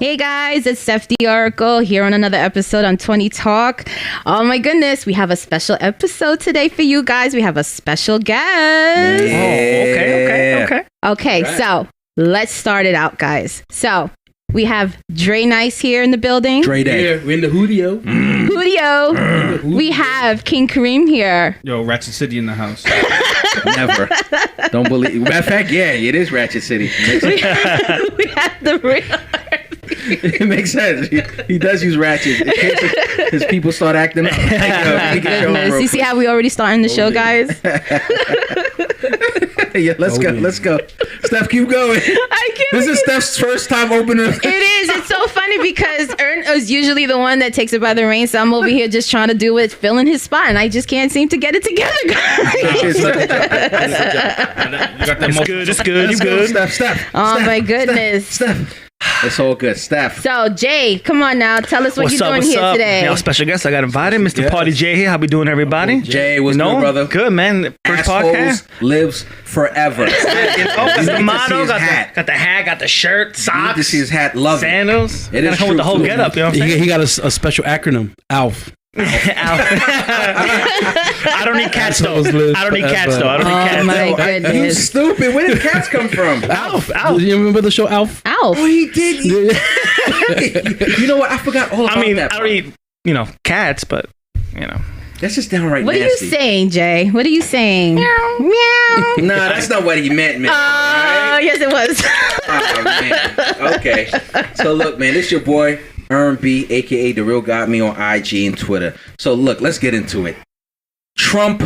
Hey guys, it's Steph the Oracle here on another episode on 20 Talk. Oh my goodness, we have a special episode today for you guys. We have a special guest. Okay. Okay, right. So let's start it out, guys. So we have Dre Nice here in the building. Dre Day. Yeah, we're in the Hoodio. Hoodio. We have King Kareem here. Yo, Ratchet City in the house. Never. Don't believe. Matter of fact, yeah, it is Ratchet City. We have the real. It makes sense. He does use ratchet in case his people start acting up. Goodness. You see how we already starting the show, guys? Yeah, let's go. Steph, keep going. This is Steph's first time opening. It is. It's so funny because Ern is usually the one that takes it by the reins. So I'm over here just trying to do it, filling his spot, and I just can't seem to get it together, guys. You got that it's good. You good. Steph. Oh, my goodness. Steph. It's all good, Steph. So, Jay, come on now. Tell us what you're doing here today. Yo, special guest, I got invited. Mr. Party Jay here. How we doing, everybody? Jay, what's good, brother? Good, man. First Assholes podcast. lives forever. Got the motto, got the hat, got the shirt, socks. You need to see his hat. Love sandals. It is come with the whole getup, you know what I'm saying? He got a special acronym, ALF. I don't need cats though. Oh my goodness. You stupid. Where did cats come from? ALF. You remember the show ALF? ALF. Oh, he did. You know what? I forgot all about that. I don't eat, cats, but, That's just downright What nasty. are you saying, Jay? What are you saying? Meow. Meow. Nah, that's not what he meant, man. Oh, yes, it was. Oh, man. Okay. So, look, man, this your boy, Ern B, a.k.a. The Real Got Me on IG and Twitter. So, look, let's get into it. Trump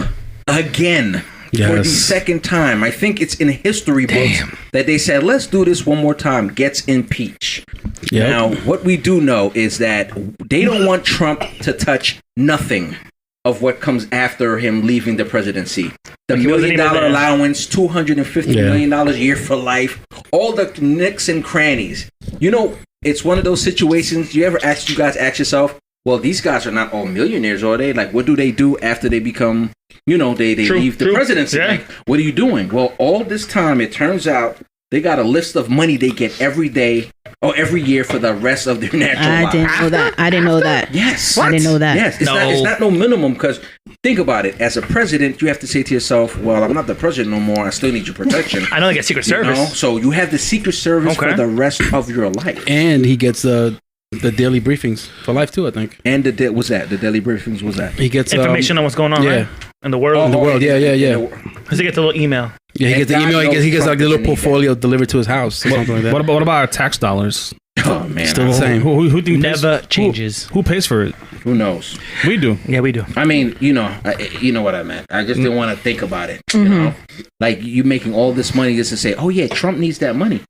again. Yes. For the second time. I think it's in history books that they said, let's do this one more time. Gets impeached. Yep. Now, what we do know is that they don't want Trump to touch nothing of what comes after him leaving the presidency. The $1 million allowance, $250 million a year for life, all the nicks and crannies. It's one of those situations, you guys ask yourself, well, these guys are not all millionaires, are they? Like, what do they do after they become, they leave the presidency? Yeah. Like, what are you doing? Well, all this time, it turns out they got a list of money they get every day or every year for the rest of their natural life. I didn't know that. Yes. I didn't know that. Yes. It's not no minimum, because think about it. As a president, you have to say to yourself, well, I'm not the president no more. I still need your protection. I know they get Secret Service. So you have the Secret Service for the rest of your life. And he gets the daily briefings for life too, I think. And the daily briefings was that? He gets information on what's going on, right? In the world. Yeah. Because he gets a little email. Yeah, he gets the email. He gets like the little portfolio delivered to his house or something like that. What about our tax dollars? Oh man, still the same. Who think never changes? Who pays for it? Who knows? We do. Yeah, we do. I mean, you know what I meant. I just didn't want to think about it. Mm-hmm. You know, like you making all this money just to say, oh yeah, Trump needs that money,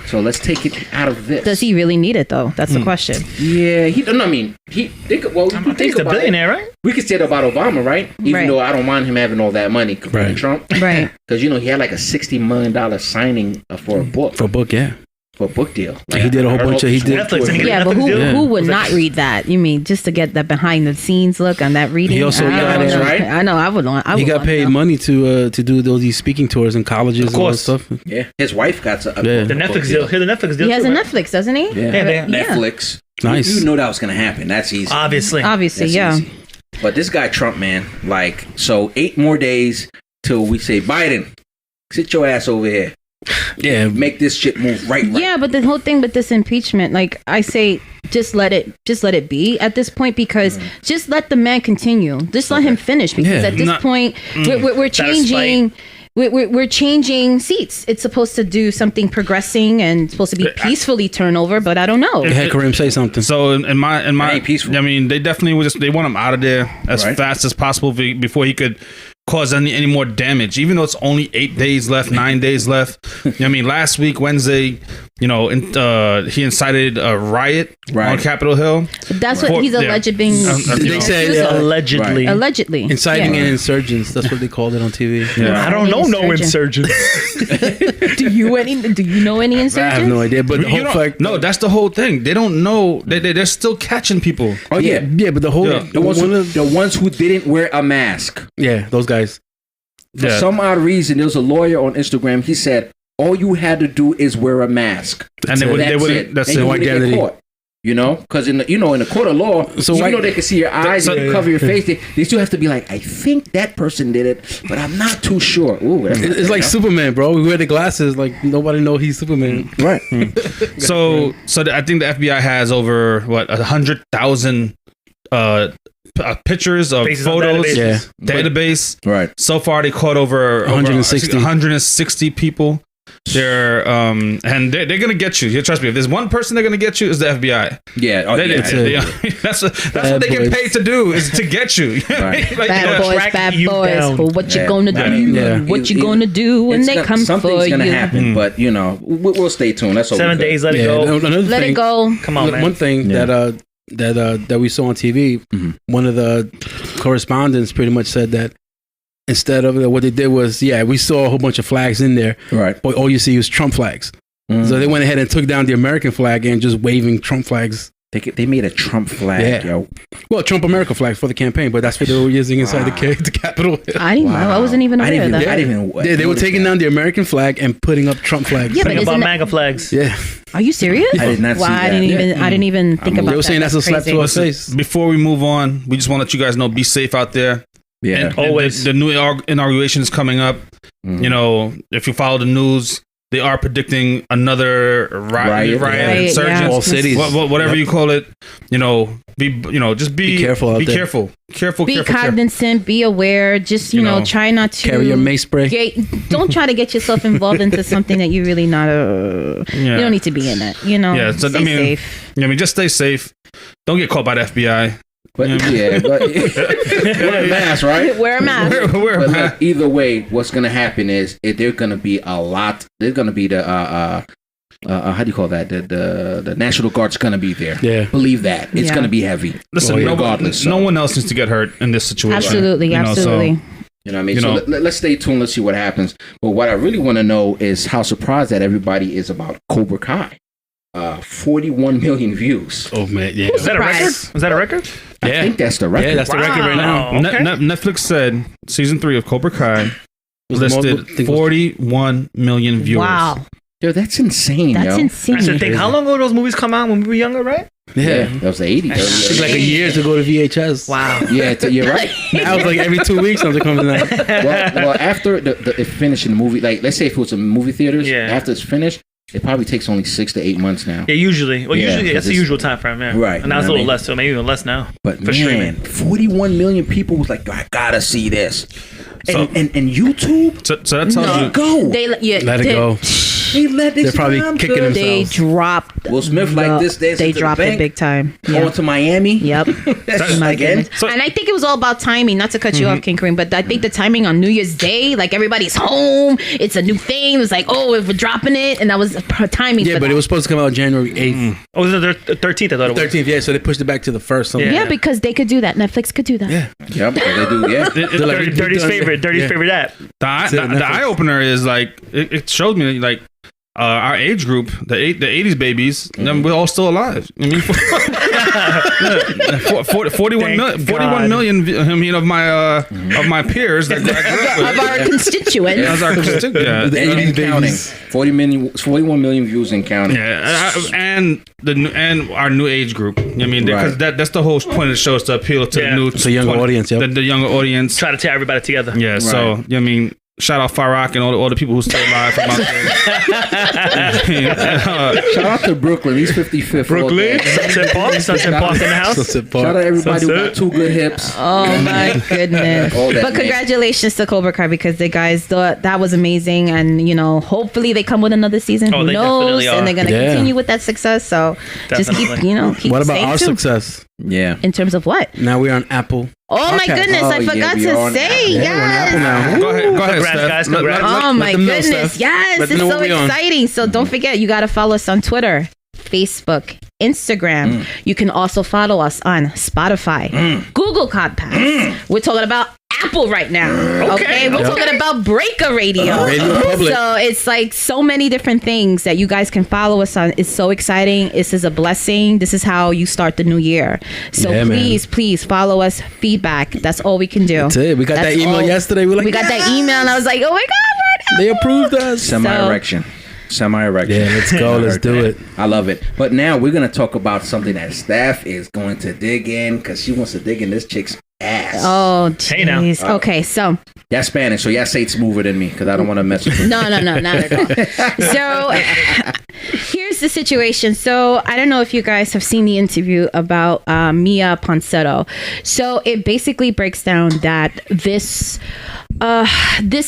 so let's take it out of this. Does he really need it though? That's the question. Yeah, he doesn't. I mean, I think he's a billionaire, right? We could say that about Obama, right? Even though I don't mind him having all that money compared to Trump, right? Because he had like a $60 million signing for a book. For a book, yeah. For a book deal. Like he did a whole bunch of... Netflix. But who would not read that? You mean just to get that behind the scenes look on that reading? He also I know. I would want. He got paid money to do these speaking tours in colleges and all that stuff. Yeah, his wife got the Netflix deal. He has a Netflix, doesn't he? Yeah, Netflix. Nice. You know that was gonna happen. That's easy. Obviously, That's yeah. easy. But this guy Trump, man, so 8 more days till we say, Biden, sit your ass over here. Yeah, make this shit move right. Yeah, but the whole thing with this impeachment, like I say, just let it be at this point, because just let the man continue. Just let him finish, because at this point we're changing. We're changing seats. It's supposed to do something progressing and supposed to be peacefully turnover, but I don't know. Hey, Kareem, say something. So in my peaceful. I mean, they definitely they want him out of there as fast as possible before he could cause any more damage, even though it's only 8 days left, 9 days left. I mean, last week, Wednesday, he incited a riot on Capitol Hill. That's what he's alleged being. They say allegedly. Allegedly. Inciting an insurgents. That's what they called it on TV. Yeah. I don't know no insurgents. Do you know any insurgents? I have no idea. But the whole fact. No, that's the whole thing. They don't know. They're still catching people. Oh yeah, but the whole the ones who didn't wear a mask. Yeah, those guys. For some odd reason, there was a lawyer on Instagram. He said, all you had to do is wear a mask. And they wouldn't. That's the identity. You know, because in the court of law, even though they can see your eyes and cover your face, they still have to be like, I think that person did it, but I'm not too sure. Ooh, it's like Superman, bro. We wear the glasses, like nobody know he's Superman, right? So I think the FBI has over 100,000 pictures of Faces photos, database. Right. So far, they caught over 160 people. They're and they're gonna get you. Trust me. If there's one person they're gonna get you, is the FBI. That's what they get paid to do, is to get you. Right. Bad boys. What you gonna do? What you gonna do when they come for you? Something's gonna happen, but we'll stay tuned. That's all. 7 days. Let it go. Let it go. Come on, man. One thing that we saw on TV, one of the correspondents pretty much said that instead of what they did was, we saw a whole bunch of flags in there, right? But all you see was Trump flags. So they went ahead and took down the American flag and just waving Trump flags. They made a Trump flag, yo. Well, Trump America flag for the campaign, but that's what they were using inside the Capitol. I didn't know. I wasn't even aware of that. They were taking down the American flag and putting up Trump flags. Yeah, but about MAGA flags. Yeah. Are you serious? I did not see that. I didn't even think about that. They were saying that's a slap to our face. Before we move on, we just want to let you guys know, be safe out there. Yeah, and always. The new inauguration is coming up. You know, if you follow the news, they are predicting another riot insurgence, all cities, whatever you call it. Just be careful. Be careful. Be cognizant. Be aware. Just try not to carry your mace spray. Don't try to get yourself involved into something that you really not. You don't need to be in it. So, stay safe. Just stay safe. Don't get caught by the FBI. But wear a mask, right? Wear a mask. Wear a mask. Either way, what's gonna happen is there's gonna be a lot. There's gonna be the how do you call that? The National Guard's gonna be there. Yeah, believe that it's gonna be heavy. Listen, regardless, no one else needs to get hurt in this situation. Absolutely. You know what I mean? So let's stay tuned. Let's see what happens. But what I really want to know is how surprised that everybody is about Cobra Kai. 41 million views. Oh man, yeah. Is that a record? Is that a record? I think that's the record. Yeah, that's the record right now. Okay. Netflix said season 3 of Cobra Kai listed 41 million viewers. Wow. Yo, that's insane. That's insane. That's the thing. How long ago those movies come out when we were younger, right? Yeah, that was the 80s. It took like a year to go to VHS. Wow. Yeah, you're right. Now it's like every 2 weeks something comes out. Well, after it finished in the movie, like let's say if it was in movie theaters, after it's finished, it probably takes only 6 to 8 months now. Yeah, usually. Well, usually that's the usual time frame, yeah. Right. And now it's a little less, so maybe even less now. But for streaming, 41 million people was like, I gotta see this. And YouTube, so that tells you go. Let it go. They're probably kicking themselves. They dropped Will Smith like this. They dropped it big time. Going to Miami. Yep. Again. And I think it was all about timing. Not to cut you off, King Kareem, but I think the timing on New Year's Day, like everybody's home, it's a new thing. It was like, if we're dropping it, and that was timing. Yeah, but it was supposed to come out January 8th. Oh, was it the 13th? I thought it was 13th. Yeah, so they pushed it back to the 1st. Yeah, because they could do that. Netflix could do that. Yeah. Yep, they do. Yeah. Dirty's favorite app. The eye opener is like it showed me like our age group, the 80s babies, we're all still alive. I mean, 41 million. I mean, of my peers that I grew up with, of our constituents. As our constituents, the 80s babies. 41 million views and counting. Yeah, and our new age group. I mean, because that's the whole point of the show, is to appeal to the younger audience. Yep. The younger audience. Try to tear everybody together. Yeah. Right. So I mean, shout out Farak and all the people who still alive from out there. Shout out to Brooklyn. He's 55th. Brooklyn. Sunset Park in the house. Shout out everybody who got 2 good hips. Oh my goodness. But congratulations to Cobra Kai, because the guys thought that was amazing, and hopefully they come with another season. Who knows? And they're gonna continue with that success. So just keep What about our success? Yeah. In terms of what? Now we're on Apple. Oh my goodness, I forgot to say. Yes. We're on Apple now. Go ahead, guys. Oh my goodness. Yes, it's so exciting. So don't forget, you got to follow us on Twitter, Facebook, Instagram. You can also follow us on Spotify, Google Podcasts. We're talking about Apple right now. Okay. We're talking about Breaker Radio. Radio Public. So it's like so many different things that you guys can follow us on. It's so exciting. This is a blessing. This is how you start the new year. So please follow us. Feedback. That's all we can do. That's it. We got that email yesterday. We got that email, and I was like, oh my God, we're on They approved us. Semi-erection. Yeah, let's go. Let's do it. I love it. But now we're going to talk about something that Steph is going to dig in because she wants to dig in this chick's ass. Oh, jeez. Hey, okay, so. Y'all Spanish, so y'all say it's smoother than me because I don't want to mess with you. No, not at all. So here's the situation. So I don't know if you guys have seen the interview about Mia Ponsetto. So it basically breaks down that this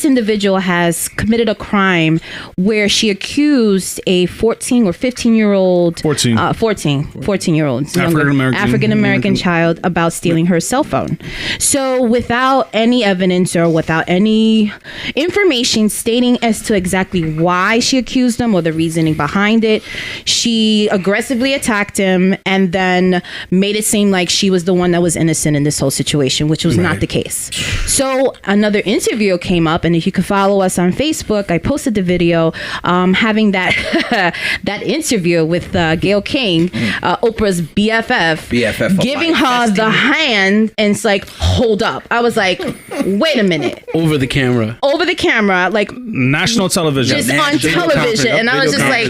individual has committed a crime where she accused a 14 or 15-year-old 14-year-old African-American child about stealing her cell phone. So without any evidence or without any information stating as to exactly why she accused him or the reasoning behind it, she aggressively attacked him and then made it seem like she was the one that was innocent in this whole situation, which was not the case. So another interview came up, and if you could follow us on Facebook, I posted the video having that that interview with Gayle King, Oprah's BFF, giving her the hand, and it's like, hold up. I was like, wait a minute. Over the camera, like national television, just on television, and I was just like,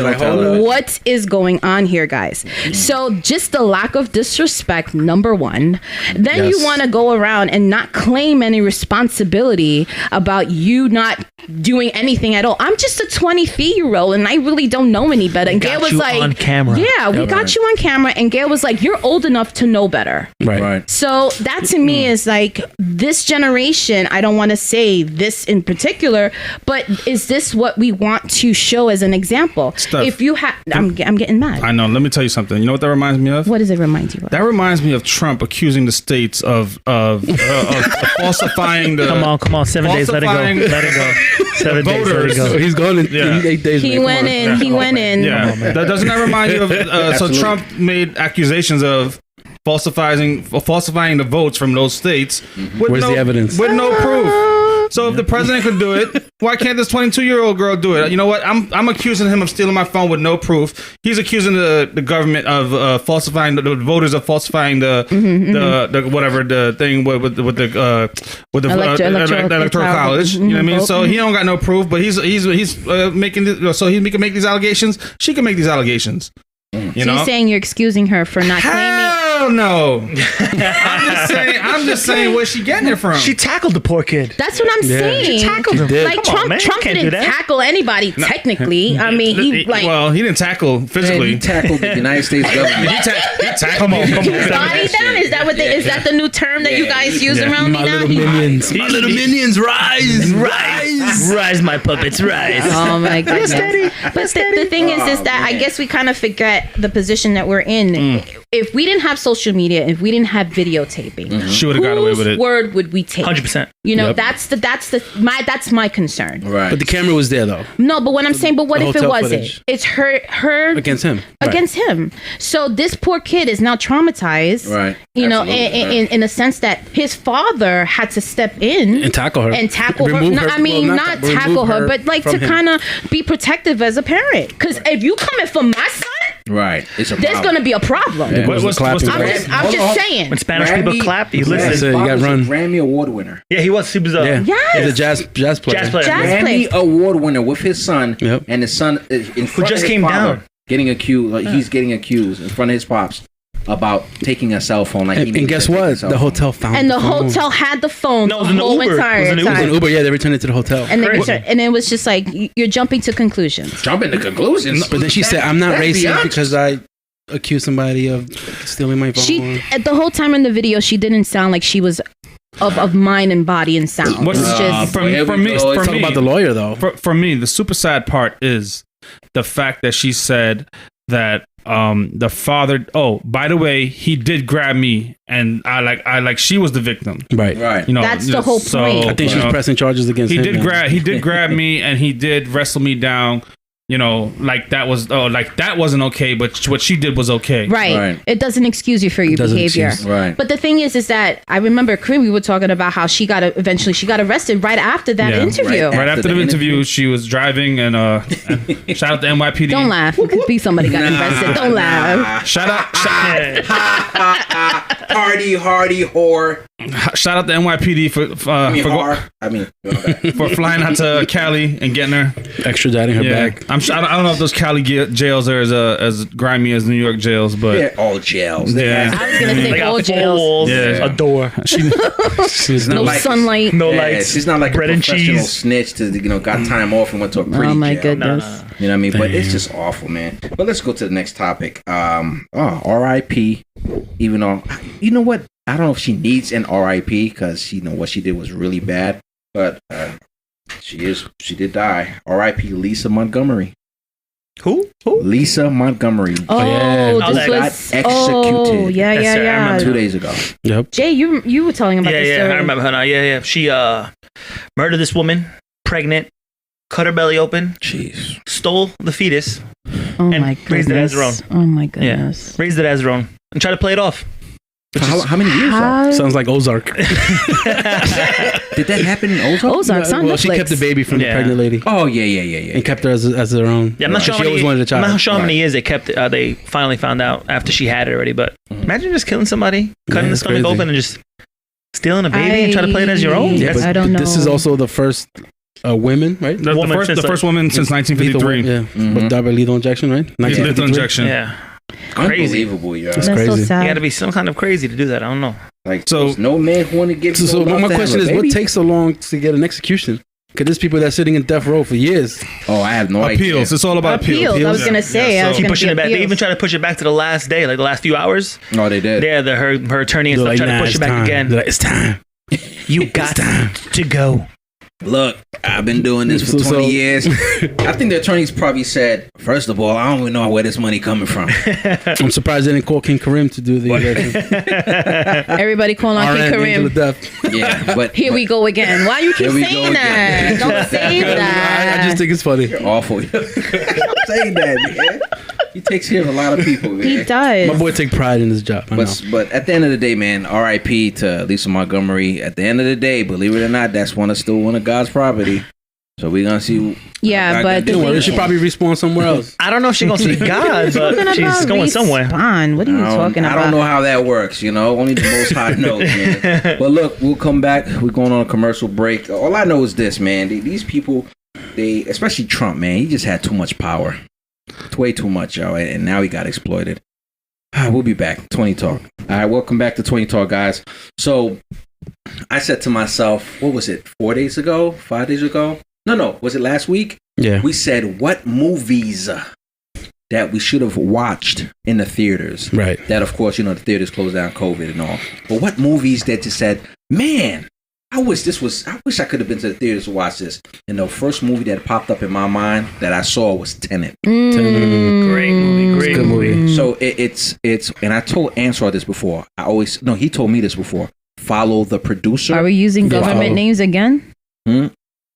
what is going on here, guys? So just the lack of disrespect, number one. Then you want to go around and not claim any responsibility about you not doing anything at all. I'm just a 23-year-old and I really don't know any better. And Gayle was like, on camera. Yeah, we got you on camera. And Gayle was like, you're old enough to know better. Right. So that to me is like, this generation, I don't want to say this in particular, but is this what we want to show as an example? Steph, if you have, I'm getting mad. I know. Let me tell you something. You know what that reminds me of? What does it remind you of? That reminds me of Trump accusing the states of falsifying the. Come on. 7 days. Let it go. 7 days. Let it go. He's going in 8 days. He went in. Yeah. Doesn't that remind you of? So Trump made accusations of falsifying the votes from those states. Where's the evidence? With no proof. So if the president could do it, why can't this 22-year-old girl do it? You know what? I'm accusing him of stealing my phone with no proof. He's accusing the government of falsifying the voters of falsifying the whatever the thing with the electoral college. You know what I mean? So he don't got no proof, but he's making so he can make these allegations. She can make these allegations. You know? You're saying you're excusing her for not claiming. Hell no. I'm just saying where's she getting it from? She tackled the poor kid. That's what I'm saying. She tackled him. Like Trump didn't tackle anybody technically. I mean, he didn't tackle physically. He tackled the United States government. He tackled. Come on. Body them? Is that what is that the new term that you guys use around me now? My little minions, rise, my puppets, rise. Oh my goodness. But the thing is that I guess we kind of forget the position that we're in. If we didn't have social media, if we didn't have videotaping, she would have got away with it. Whose word would we take? 100%. You know, that's my concern. Right. But the camera was there though. No, but what I'm saying, but what if it wasn't? It's her against him. Against him. So this poor kid is now traumatized. Right. You know, in a sense that his father had to step in and tackle her. And tackle her. No, I mean, not tackle her, but like to kind of be protective as a parent. Because if you coming for my son, right, it's there's going to be a problem. Yeah, I'm just saying. When Spanish people clap, you listen. You got run. Grammy Award winner. Yeah, he was. He was. He's a jazz player. Grammy Award winner with his son, and his son in front who just of his came father, down, getting accused. He's getting accused in front of his pops about taking a cell phone. Like, and guess what? The hotel found. And the hotel had the phone. No, it was an Uber. It was an Uber. Yeah, they returned it to the hotel. And it was just like you're jumping to conclusions. Jumping to conclusions. But then she said, "I'm not racist because I accused somebody of stealing my phone." She the whole time in the video, she didn't sound like she was of mind and body and sound. What's just for me? Talk about the lawyer though. For me, the super sad part is the fact that she said that the father. Oh, by the way, he did grab me, and I like she was the victim. Right. You know, that's the whole point. I think she's pressing charges against him. He did grab me, and he did wrestle me down. like that wasn't okay, but what she did was okay. Right. It doesn't excuse you for your behavior. Right. But the thing is that I remember Kareem, we were talking about how she got arrested right after that interview. Right after the interview, she was driving and shout out to NYPD. Don't laugh. It could be somebody got arrested. Don't laugh. Shout out. Hardy whore. Shout out to NYPD for flying out to Cali and getting her, extraditing her back. I don't know if those Cali jails are as grimy as New York jails, but all jails. Yeah, I was gonna say all jails. A door. She's no sunlight, no lights. She's not like bread a and professional cheese. snitch to got time off and went to a pretty Oh my jail. goodness. You know what I mean? But it's just awful, man. But let's go to the next topic. R.I.P. Even though, you know what? I don't know if she needs an R.I.P. because what she did was really bad. But she did die. R.I.P. Lisa Montgomery. Who? Lisa Montgomery. Oh, this was executed. Oh, yeah. 2 days ago. Yep. Jay, you were telling about this story. I remember her now. Yeah. She murdered this woman, pregnant, cut her belly open, stole the fetus, Oh and my goodness. raised it as her own. Oh my goodness. Yeah, raised it as her own and tried to play it off. How many years ago? Sounds like Ozark. Did that happen in Ozark? Ozark's on Netflix. She kept the baby from the pregnant lady. Oh, yeah. And kept her as their own. Yeah, I'm not sure She always wanted a child. I'm not sure how many years they kept it. They finally found out after she had it already. But imagine just killing somebody, cutting the stomach open, and just stealing a baby and try to play it as your own. Yeah, I don't know. This is also the first women, right? The first woman since 1953. With double lethal injection, right? Lethal injection. Yeah. Crazy. Unbelievable, yeah. That's That's crazy. so sad. You got to be some kind of crazy to do that. I don't know. So no man who want to give. So my question is, what takes so long to get an execution? Because there's people that's sitting in death row for years. Oh, I have no Appeals. idea. It's all about appeals. I was gonna say. So I was Keep gonna pushing say it back. They appeals. even try to push it back to the last day, like the last few hours. Oh, they did. Yeah, her attorney and They're stuff like, try to push it back time. again. They're like, it's time. You got to go. Look, I've been doing this for 20 years. I think the attorneys probably said, first of all, I don't even know where this money coming from. I'm surprised they didn't call King Kareem to do the Everybody call on King Kareem. Yeah, but Here we go again. Why you keep saying that? again. Don't say that. I just think it's funny. You're awful. Stop saying that, man. He takes care of a lot of people, man. He does. My boy take pride in his job. But at the end of the day, man, R.I.P. to Lisa Montgomery. At the end of the day, believe it or not, that's still one of God's property. So we're gonna see. Yeah, but Don't worry, she probably respawn somewhere else. I don't know if she's going to see God, but she's going somewhere. Respawn. What are you talking about? I don't know how that works, only the Most High knows, man. But look, we'll come back. We're going on a commercial break. All I know is this, man. These people, especially Trump, man, he just had too much power. It's way too much, y'all, and now he got exploited. We'll be back. 20 Talk. All right, welcome back to 20 Talk, guys. So I said to myself, what was it, 4 days ago? 5 days ago? No. Was it last week? Yeah. We said what movies that we should have watched in the theaters. Right. That, of course, the theaters closed down COVID and all. But what movies that just said, man, I wish I could have been to the theaters to watch this. And the first movie that popped up in my mind that I saw was Tenet. Great movie. Great Good movie. So it's and I told Ansar this before. He told me this before. Follow the producer. Are we using government names again? King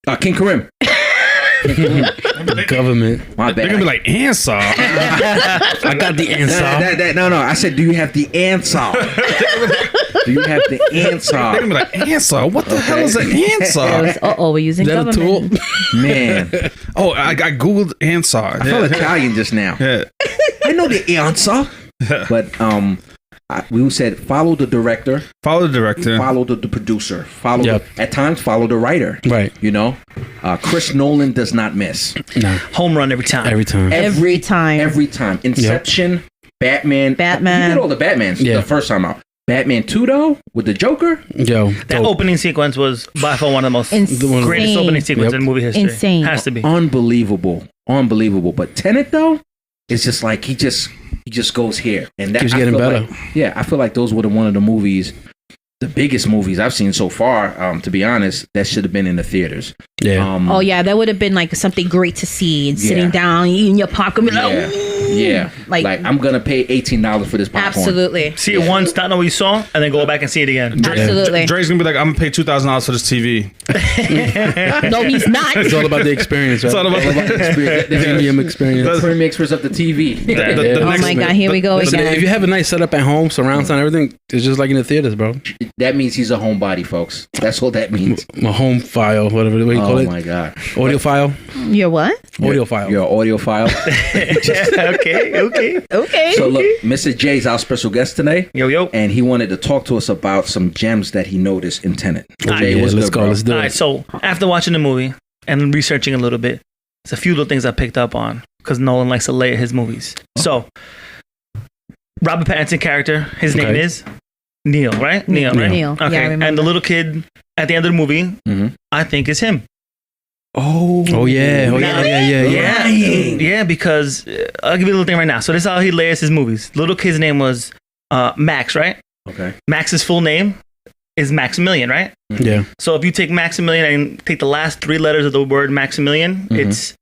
Kareem. The government. My bad. They're gonna be like Ansar. I got the answer. No. I said, do you have the answer? Do you have the answer? They're gonna be like Ansar. What the hell is an Ansar? We're using Is that a tool? government. Man, Oh, I googled Ansar. I felt Italian just now. Yeah. I know the answer. But we said follow the director, Follow the director. follow the producer, Yep. at times follow the writer. Right. Chris Nolan does not miss. No. Home run every time. Every time. Every time. Every time. Inception, Batman. Batman. He did all the Batmans the first time out. Batman 2 though with the Joker. Yo. That opening sequence was by far one of the most Insane. greatest opening sequences in movie history. Insane. Has to be. Unbelievable. But Tenet though, it's just like he just goes here and that Keeps getting better. I feel like those were one of the movies, the biggest movies I've seen so far. To be honest, that should have been in the theaters. Yeah. That would have been like something great to see. And sitting down, eating your popcorn, be like, Yeah, like I'm gonna pay $18 for this popcorn. Absolutely. See it once, not know what you saw, and then go back and see it again. Absolutely. Dre's gonna be like, I'm gonna pay $2,000 for this TV. No, he's not. It's all about the experience, right? It's all about the experience. The premium experience. The premium experience of the TV. Oh my God, here we go again. If you have a nice setup at home, surround sound, everything, it's just like in the theaters, bro. That means he's a homebody, folks. That's what that means. A home file, whatever you call it. Oh my God. Audio file? You're what? Audio file. Your audio file. Okay. So look, Mr. J's our special guest today. Yo. And he wanted to talk to us about some gems that he noticed in Tenet. Jay, what's let's good, go. bro? Let's do All it. right, so after watching the movie and researching a little bit, there's a few little things I picked up on because Nolan likes to layer his movies. So, Robert Pattinson character, his name is Neil, right? Neil, right? Neil. Okay, Yeah, I remember. and the little kid at the end of the movie, I think is him. Oh yeah. Yeah, because I'll give you a little thing right now. So this is how he layers his movies. Little kid's name was Max, right? Okay. Max's full name is Maximilian, right? Yeah. So if you take Maximilian and take the last 3 letters of the word Maximilian, it's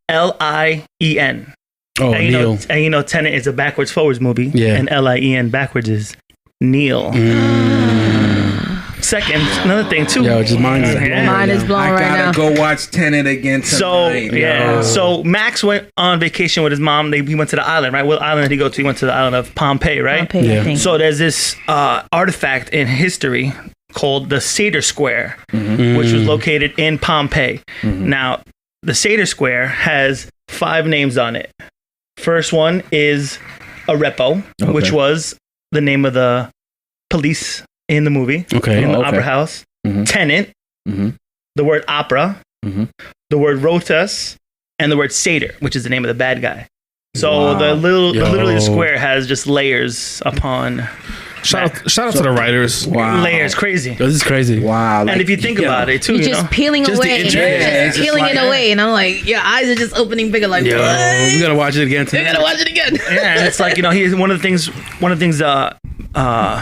Lien. Oh, and Neil. You know, Tenet is a backwards forwards movie. Yeah. And Lien backwards is Neil. Second, another thing too. Yo, just mine Mine is blown I right gotta now. go watch Tenet again tonight. So Max went on vacation with his mom. He went to the island, right? What island did he go to? He went to the island of Pompeii, right? Pompeii, Yeah. I think. So there's this artifact in history called the Satyr Square, which was located in Pompeii. Now, the Satyr Square has 5 names on it. First one is Arepo, which was the name of the police in the movie, Okay. in the opera house. Tenant, the word opera, the word rotus, and the word satyr, which is the name of the bad guy. So literally the square has just layers upon Shout out to the writers. Wow. layers. Crazy. This is crazy. Wow. And if you think about it too, You're you just know, peeling Just the away. intro. You're Yeah, just it's peeling just it like- away. And I'm like, your eyes are just opening bigger. Like, We what? gotta watch it again We tonight. gotta watch it again. yeah, and it's like, you know, he's one of the things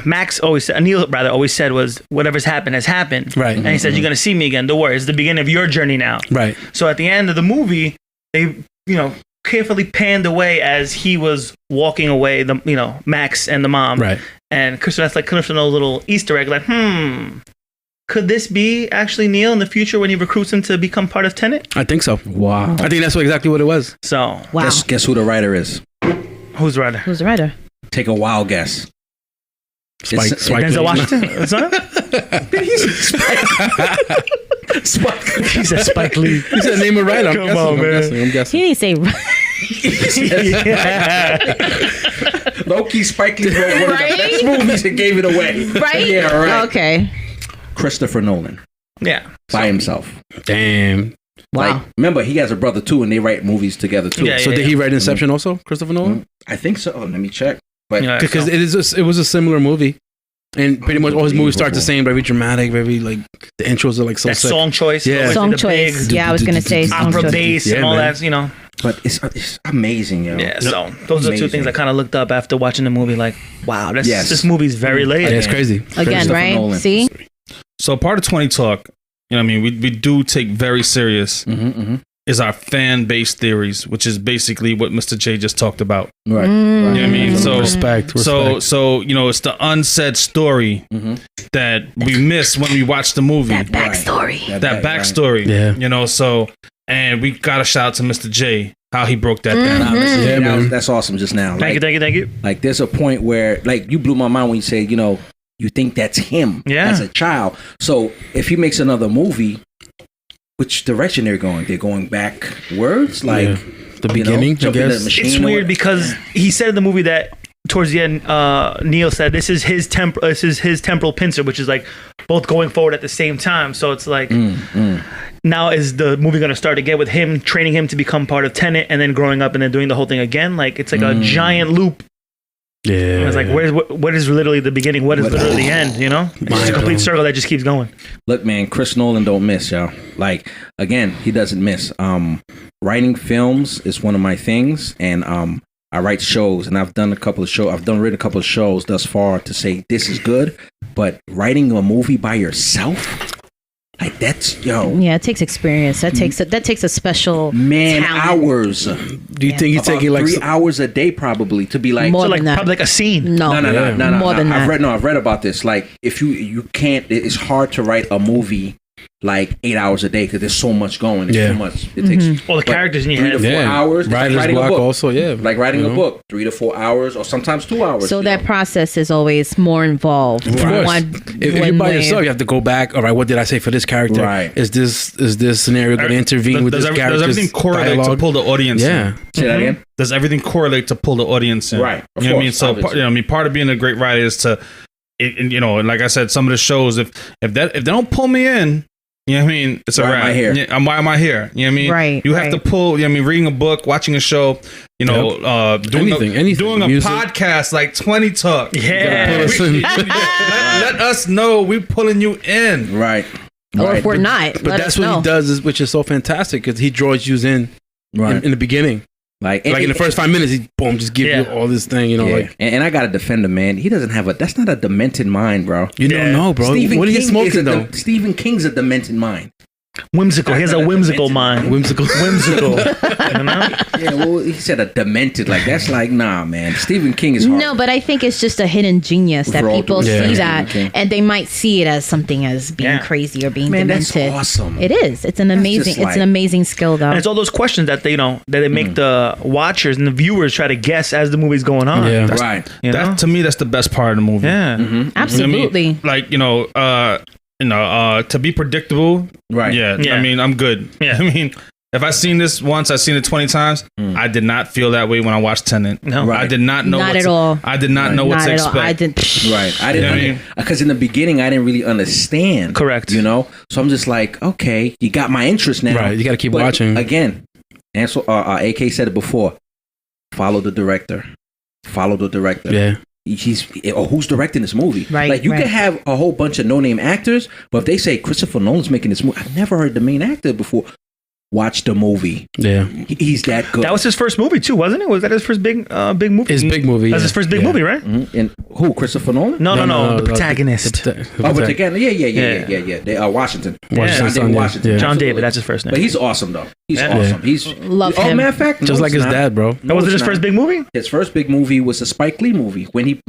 Max always said, Neil rather always said was, whatever's happened has happened. Right. And he said, you're gonna see me again. Don't worry, it's the beginning of your journey now. Right. So at the end of the movie, they, you know, carefully panned away as he was walking away, the, you know, Max and the mom. Right. And Christopher, that's like Christopher Nolan's little Easter egg, like, could this be actually Neil in the future when he recruits him to become part of Tenet? I think so. Wow. I think that's exactly what it was. So, Wow. Guess who the writer is? who's the writer? Who's the writer? Take a wild guess. Spike Denzel Lee. Washington? That's not him? He said Spike Lee. You said name it right. I'm Come guessing. on, I'm man. guessing. I'm guessing. He didn't say Low-key Spike Lee wrote one of the Right? best movies and gave it away. right. Yeah, right. Okay. Christopher Nolan. Yeah. By himself. Damn. Wow. Like, remember, he has a brother too, and they write movies together too. Yeah, So did he write Inception also, Christopher Nolan? I think so. Let me check. But Yeah, Because so- it was a similar movie, and pretty much all his movies start the same, very dramatic, very like the intros are like so that sick. song choice. Yeah. always Song the choice. big Yeah, I was gonna say song opera choice. bass Yeah, and all man. that, you know. But it's amazing, yo. Yeah, so those are two Amazing. things I kind of looked up after watching the movie. Like, wow, Yes. this movie's very layered. Yeah, it's crazy. Again, Christopher right? Nolan. See? So part of 20 Talk, you know what I mean, we do take very serious is our fan base theories, which is basically what Mr. J just talked about. Right. You know what I mean? So Respect. So you know, it's the unsaid story that we miss when we watch the movie. That backstory. That backstory. Yeah. You know, so and we got to shout out to Mr. J how he broke that down. Nah, listen, Yeah, man. that's awesome just now. Thank you. Like, there's a point where, like, you blew my mind when you say, you know, you think that's him as a child. So if he makes another movie, which direction they're going? They're going backwards? Like, the beginning, I jumping in guess. the machine It's or weird what? because he said in the movie that towards the end, Neil said this is his temporal pincer, which is like both going forward at the same time. So it's like now is the movie going to start again with him training him to become part of Tenet and then growing up and then doing the whole thing again? Like it's like a giant loop. Yeah. It's like what is literally the beginning? What is literally the end? You know, it's just a complete circle that just keeps going. Look, man, Chris Nolan don't miss, y'all. Like, again, he doesn't miss. Writing films is one of my things, and I write shows, and I've written a couple of shows thus far to say this is good, but writing a movie by yourself, Like that's yo. Yeah, it takes experience. That takes a special talent. Hours. Do you think he's taking like 3 hours a day probably to be like More So like than that. probably like a scene. No, more than that. I've read about this. Like if you can't, it's hard to write a movie like 8 hours a day because there's so much going. It's too much. It takes All the characters in your 3 to head. 4 hours. Writer's writing block a book. also, like writing a book, 3 to 4 hours, or sometimes 2 hours. So that process is always more involved. Of course. If you're by yourself, you have to go back. All right, what did I say for this character? Right. Is this scenario going to intervene with this character's Does everything correlate dialogue? to pull the audience in? Say that again. Does everything correlate to pull the audience in? Right. Of You know what I mean? course, So, obviously. part of being a great writer is to, and like I said, some of the shows, if they don't pull me in, you know what I mean? It's a Why am wrap. I here? Yeah, why am I here? You know what I mean? Right, You have to pull, you know what I mean, reading a book, watching a show, doing Anything. a Music. podcast like 20 Talk. Yeah. Pull us in. Let us know we pulling you in. Right. Or if we're not, But let that's us what know. he does, which is so fantastic because he draws you in in the beginning. Like in the first 5 minutes, he just give you all this thing, like and I gotta defend him, man. He doesn't have that's not a demented mind, bro. you don't know, bro. What are you smoking though? Stephen King's a demented mind. Whimsical. He has a whimsical mind. Whimsical. Whimsical. You know? Yeah, well, he said a demented. Like that's like nah, man. Stephen King is hard. No, but I think it's just a hidden genius that For all people due see respect, that Stephen King. and they might see it as something as being crazy or being Man, that's demented. awesome. It is. It's an amazing. just like- It's an amazing skill, though. And it's all those questions that they make the watchers and the viewers try to guess as the movie's going on. Yeah. Right. You know? To me, that's the best part of the movie. Yeah. Absolutely. You know what I mean? Like, to be predictable. Right. Yeah. Yeah. I mean, I'm good. Yeah. I mean, if I've seen this once, I've seen it 20 times. I did not feel that way when I watched Tenet. No. Right. I did not know. Not at all. I did not know what Not to at all. expect. I didn't. Right. I You know what I didn't mean? because in the beginning I didn't really understand. Correct. You know, so I'm just like, okay, you got my interest now. Right, you gotta keep But watching. again. And so AK said it before. Follow the director. Follow the director. Yeah. Who's directing this movie? Right, Like you right. could have a whole bunch of no-name actors, but if they say Christopher Nolan's making this movie, I've never heard the main actor before. Watch the movie. Yeah. He's that good. That was his first movie too, wasn't it? Was that his first big movie? His big movie. That's his first big movie, right? And who? Christopher Nolan? No, the protagonist. But again, yeah. They are Washington. Washington, John David yeah. Washington. Yeah. John Absolutely. David, that's his first name. But he's awesome though. He's Yeah. awesome. He's Love him. Matter of fact, Just no, like it's his not. dad, bro. That was it's his not. first big movie? His first big movie was a Spike Lee movie when he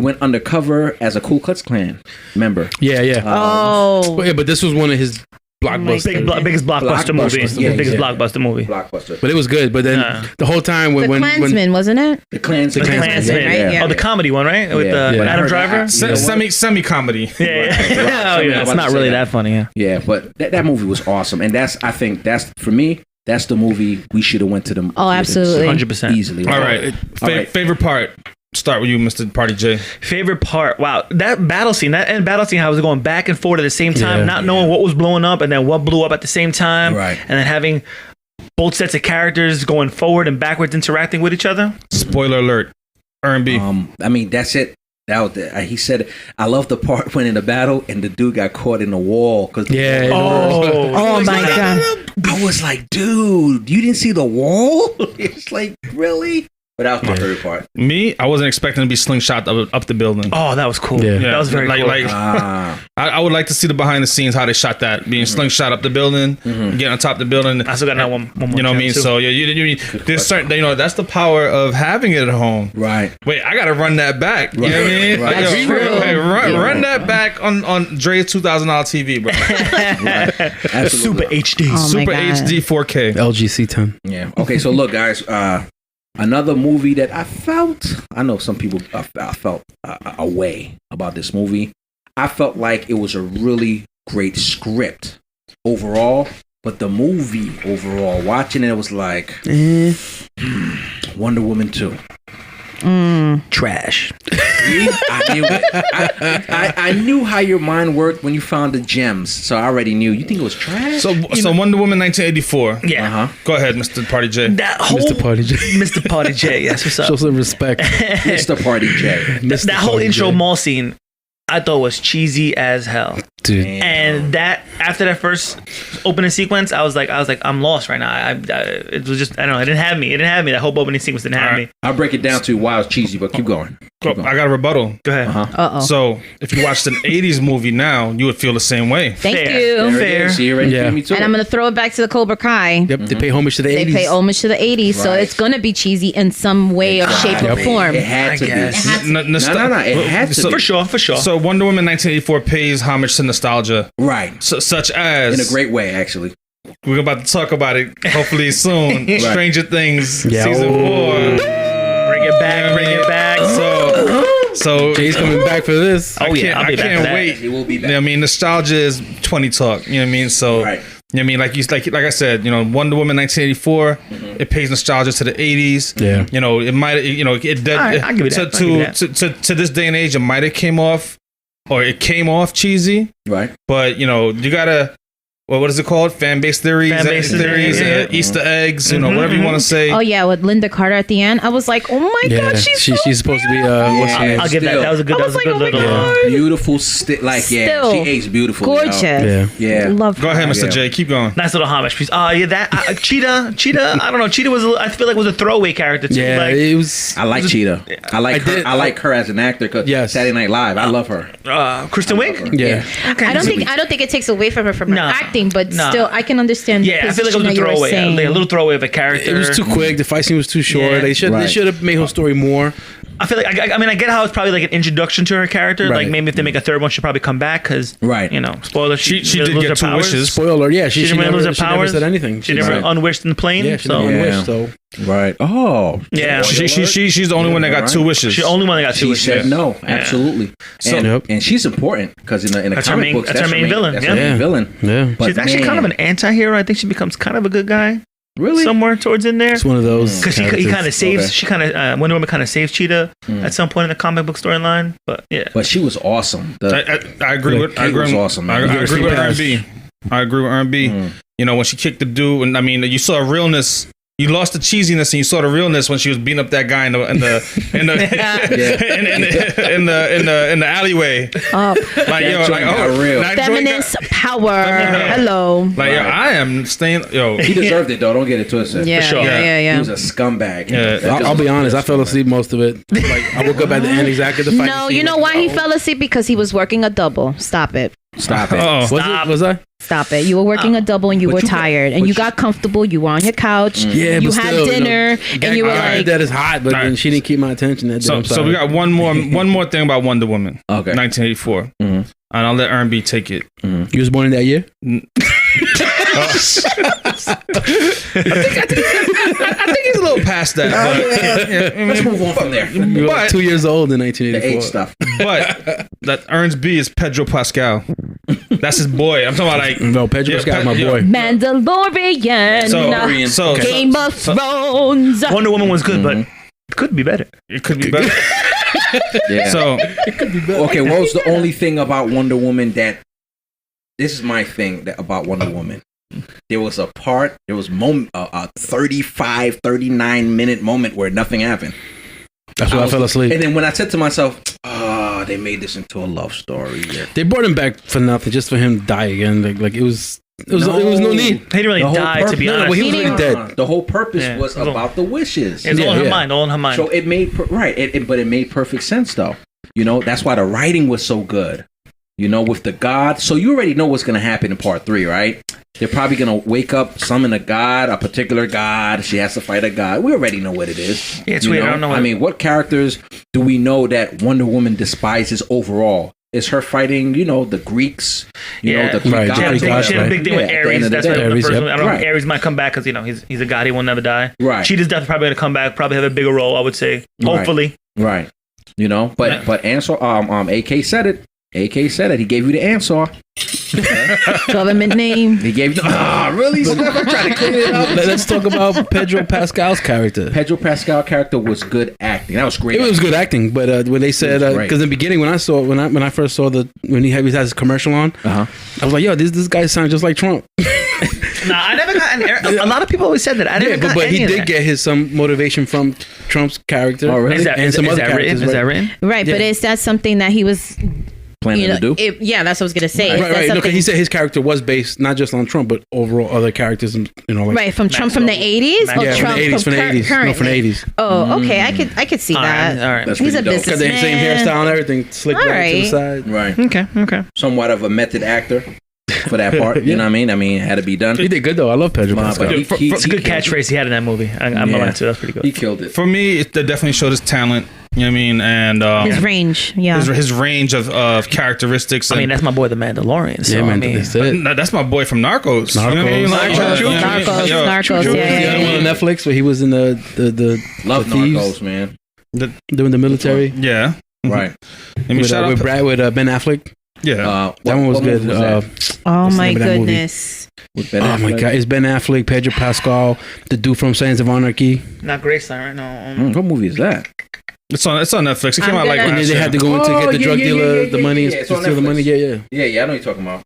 went undercover as a Ku Klux Klan member. Yeah. Oh. But this was one of his blockbusters. Biggest blockbuster movie. Yeah, Biggest yeah. blockbuster movie. Blockbuster. But it was good. But then the whole time The Klansman, wasn't it? The Klansman. The Klansman, right? Yeah. Oh, the comedy one, right? With Yeah. with Yeah. Adam I Driver? heard that. Semi comedy. Yeah. Oh, yeah. It's not really that funny, yeah. Yeah, but that movie was awesome, and I think that's for me. That's the movie we should have went to the. Oh, absolutely. 100%. Easily. All right. Favorite part. Start with you, Mr. Party J. Favorite part? Wow, that battle scene, that end battle scene, how I was going back and forth at the same time, Yeah. not knowing what was blowing up and then what blew up at the same time, Right. and then having both sets of characters going forward and backwards interacting with each other. Spoiler alert. R&B. I mean, that's it. That was he said, I love the part when in the battle and the dude got caught in the wall. Yeah. Oh my God. I was like, dude, you didn't see the wall? It's like, really? But that was my favorite part. Me, I wasn't expecting to be slingshot up the building. Oh, that was cool. Yeah. That was very cool. I would like to see the behind the scenes how they shot that, being slingshot up the building, getting on top of the building. I still got that one more. You know what I mean? too. So yeah, you there's certain, that's the power of having it at home. Right. Wait, I gotta run that back. You know what I mean? Right. That's Yo, true. hey, run that back on Dre's $2,000 TV, bro. Absolutely. Super HD. Oh my Super God. HD 4K. LG C10. Yeah. Okay, so look, guys, another movie that I know some people felt a way about this movie. I felt like it was a really great script overall, but the movie overall, watching it was like Wonder Woman 2. Trash. See? I knew it. I knew how your mind worked when you found the gems, so I already knew. You think it was trash? So Wonder Woman 1984. Yeah. Go ahead, Mr. Party J. That whole Mr. Party J. Mr. Party J. Yes, what's up? Show some respect. Mr. Party J. That whole Party intro J. mall scene, I thought was cheesy as hell. Dude. And that after that first opening sequence, I was like, I'm lost right now. It was just, I don't know, it didn't have me. That whole opening sequence didn't have me. I'll break it down to why it's cheesy, but keep going. I got a rebuttal. Go ahead. Uh-oh. So if you watched an 80s movie now, you would feel the same way. Thank Fair. you. Fair. See, you already Yeah. beat me to And it. I'm going to throw it back to the Cobra Kai. Yep, they pay homage to the They 80s. pay homage to the 80s, so Right. it's going to be cheesy in some way or shape or form. It had to I guess. be. No. It had to For be. sure. For sure. So Wonder Woman 1984 pays homage to nostalgia, Right. such as In a great way, actually. we're about to talk about it hopefully soon. Right. Stranger Things Yeah. season 4. Bring it back. Bring it back. So Jay's coming back for this. Oh, yeah, I'll be I back for can't that. wait. He will be You know back. what I mean, nostalgia is 20 talk. You know what I mean? So, Right. you know what I mean, like I said, you know, Wonder Woman 1984, it pays nostalgia to the 80s. Yeah. You know, it might, you know, it All right, I'll give you that. I'll give you that. to this day and age, it might have came off cheesy, Right. but you know, you gotta. Well, what is it called? Fan base theories, Yeah. Easter eggs, you know, whatever you want to say. Oh, yeah, with Linda Carter at the end. I was like, oh my God, she's supposed to be what's her name? I'll give that. That was a good. I That was was a like, good oh my little. God. Beautiful. Still she aged beautifully. gorgeous. Yeah. Love Go ahead, her. Mr. J. Keep going. Nice little homage piece. Yeah, that Cheetah. I don't know. Cheetah was. I feel like was a throwaway character too. Yeah, Like, it was. I like Cheetah. I like her as an actor. Cause Yes. Saturday Night Live. I love her. Kristen Wiig. Yeah. I don't think it takes away from her from her No. acting, but No. still, I can understand. Yeah, the I feel like it was a position that you were throwaway. saying. Like a little throwaway of a character. It was too quick. The fight scene was too short. Yeah. They should have made her story more. I feel like I mean I get how it's probably like an introduction to her character. Right. Like maybe if they make a third one, she'll probably come back because Right. You know, spoiler. She didn't did lose get her 2 powers. wishes. Spoiler, yeah. She didn't never, lose her she never powers. said anything. She never Right. unwished in the plane. Yeah, she so never Yeah. wished. So Right. Oh. yeah, She's the only one that got 2 wishes. she only one that got 2 She wishes. said no. Absolutely. So- and, Yep. and she's important because in the That's her comic main- books, that's her main villain, That's yeah. her main Yeah. villain. yeah, But She's actually kind of an anti-hero. I think she becomes kind of a good guy really. somewhere towards in there. it's one of those. Because he characters. kind of saves, Okay. she kind of Wonder Woman kind of saves Cheetah at some point in the comic book storyline. But yeah, But she was awesome. I agree with. I Kate agree was with awesome, I, man. I Yeah, agree she with passed. R&B. I agree with R&B. You know, when she kicked the dude, and I mean, you saw realness. You lost the cheesiness and you saw the realness when she was beating up that guy in the in the alleyway. Oh, Like yo, joint like got oh, real. that joint got- feminist power. Hello. Like yo, I am staying. Yo, He deserved it though. Don't get it twisted. Yeah, sure. yeah. He was a scumbag. Yeah. I'll be honest. I fell asleep most of it. Like I woke up at the end exactly the fight. No, you know why he fell asleep? Because he was working a double. Stop it. Stop it. oh, Was I? Stop it. You were working a double and you were tired and you got comfortable. You were on your couch. Yeah, You but still, had dinner and you were I heard like, that is hot, but then she didn't keep my attention that day. so I'm so sorry. we got one more thing about Wonder Woman. Okay. 1984. And I'll let R&B take it. You was born in that year? I think he's a little past that. But, Let's move on from there. You were But- 2 years old in The 1984. age stuff. but that earns B is Pedro Pascal. That's his boy. I'm talking about like No, Pedro Pascal's my boy. Mandalorian. So Game of Thrones. Wonder Woman was good, but it could be better. it could be better. Yeah. So Okay, what was the only thing about Wonder Woman that this is my thing about Wonder Woman. There was a a 35, 39-minute moment where nothing happened. That's why I fell asleep. And then when I said to myself, oh, they made this into a love story. Yeah. They brought him back for nothing, just for him to die again. Like it was no need. He didn't really The whole die, to be purpose- honest. well, he was already dead. The whole purpose Yeah. was about the wishes. It's all in her Yeah. mind. All in her mind. So it made but it made perfect sense though. You know, that's why the writing was so good. You know, with the god. So you already know what's going to happen in part 3, right? They're probably going to wake up, summon a god, a particular god. She has to fight a god. We already know what it is. Yeah, it's You weird. know? I don't know I mean, what characters do we know that Wonder Woman despises overall? Is her fighting, you know, the Greeks? You know, the Greek Right, gods. the Greek gods, She had a right. big thing Yeah, with at the Ares. end of the That's day. why the Ares, first yep. one. I don't know. Right. Ares might come back because he's a god. He will never die. Right. Cheetah's definitely probably gonna come back. Probably have a bigger role. I would say. Right. Hopefully. Right. You know, but answer AK said it. AK said it. He gave you the answer. Government name. He gave you the really? Steph, I'm trying to clean it up. Let's talk about Pedro Pascal's character. Pedro Pascal character was good acting. That was great. It was good acting, but when they said It was great. because in the beginning when I first saw when he had his commercial on, I was like, yo, this guy sounds just like Trump. Nah, I never got. A lot of people always said that. I never got but any he of did that. get some motivation from Trump's character. Oh, really? Is that, and is, some is other that written? characters. Is that written? Right, but Yeah. is that something that he was planning to do. Yeah, that's what I was gonna say. Right. No, 'cause he said his character was based not just on Trump, but overall other characters. Like right, from Trump from the 80s, or yeah, Trump from the 80s. current? No, from the 80s. Oh, okay. I could see that. All right. That's He's a pretty dope. Got the same businessman. hairstyle and everything, slick All back to the right. side. Right. Okay. Somewhat of a method actor for that part. You know what I mean? I mean, it had to be done. He did good though. I love Pedro Pascal. But It's a good catchphrase he had in that movie. I'm gonna too. That's pretty good. He killed it. For me, it definitely showed his talent. You know what I mean? And His range, yeah. his range of characteristics. I mean, that's my boy, the Mandalorian. So, Yeah, man, I mean, that's it. that's my boy from Narcos. You know what I mean? Narcos, Yeah, on Netflix where he was in the Love the thieves, Narcos, man. doing the military. Yeah. Right. I mean, With, shout out with Brad, with Ben Affleck. Yeah. That one was what good. movie was that? Oh What's the my name of that movie? goodness. With Ben Oh my Affleck? god, it's Ben Affleck, Pedro Pascal, the dude from Sons of Anarchy. not Graceland, right? No. What movie is that? It's on Netflix. It came I'm out like gonna- And then last they year. had to go in to get the drug dealer the money, It's to on steal the money. Netflix. Yeah. Yeah, I know what you're talking about.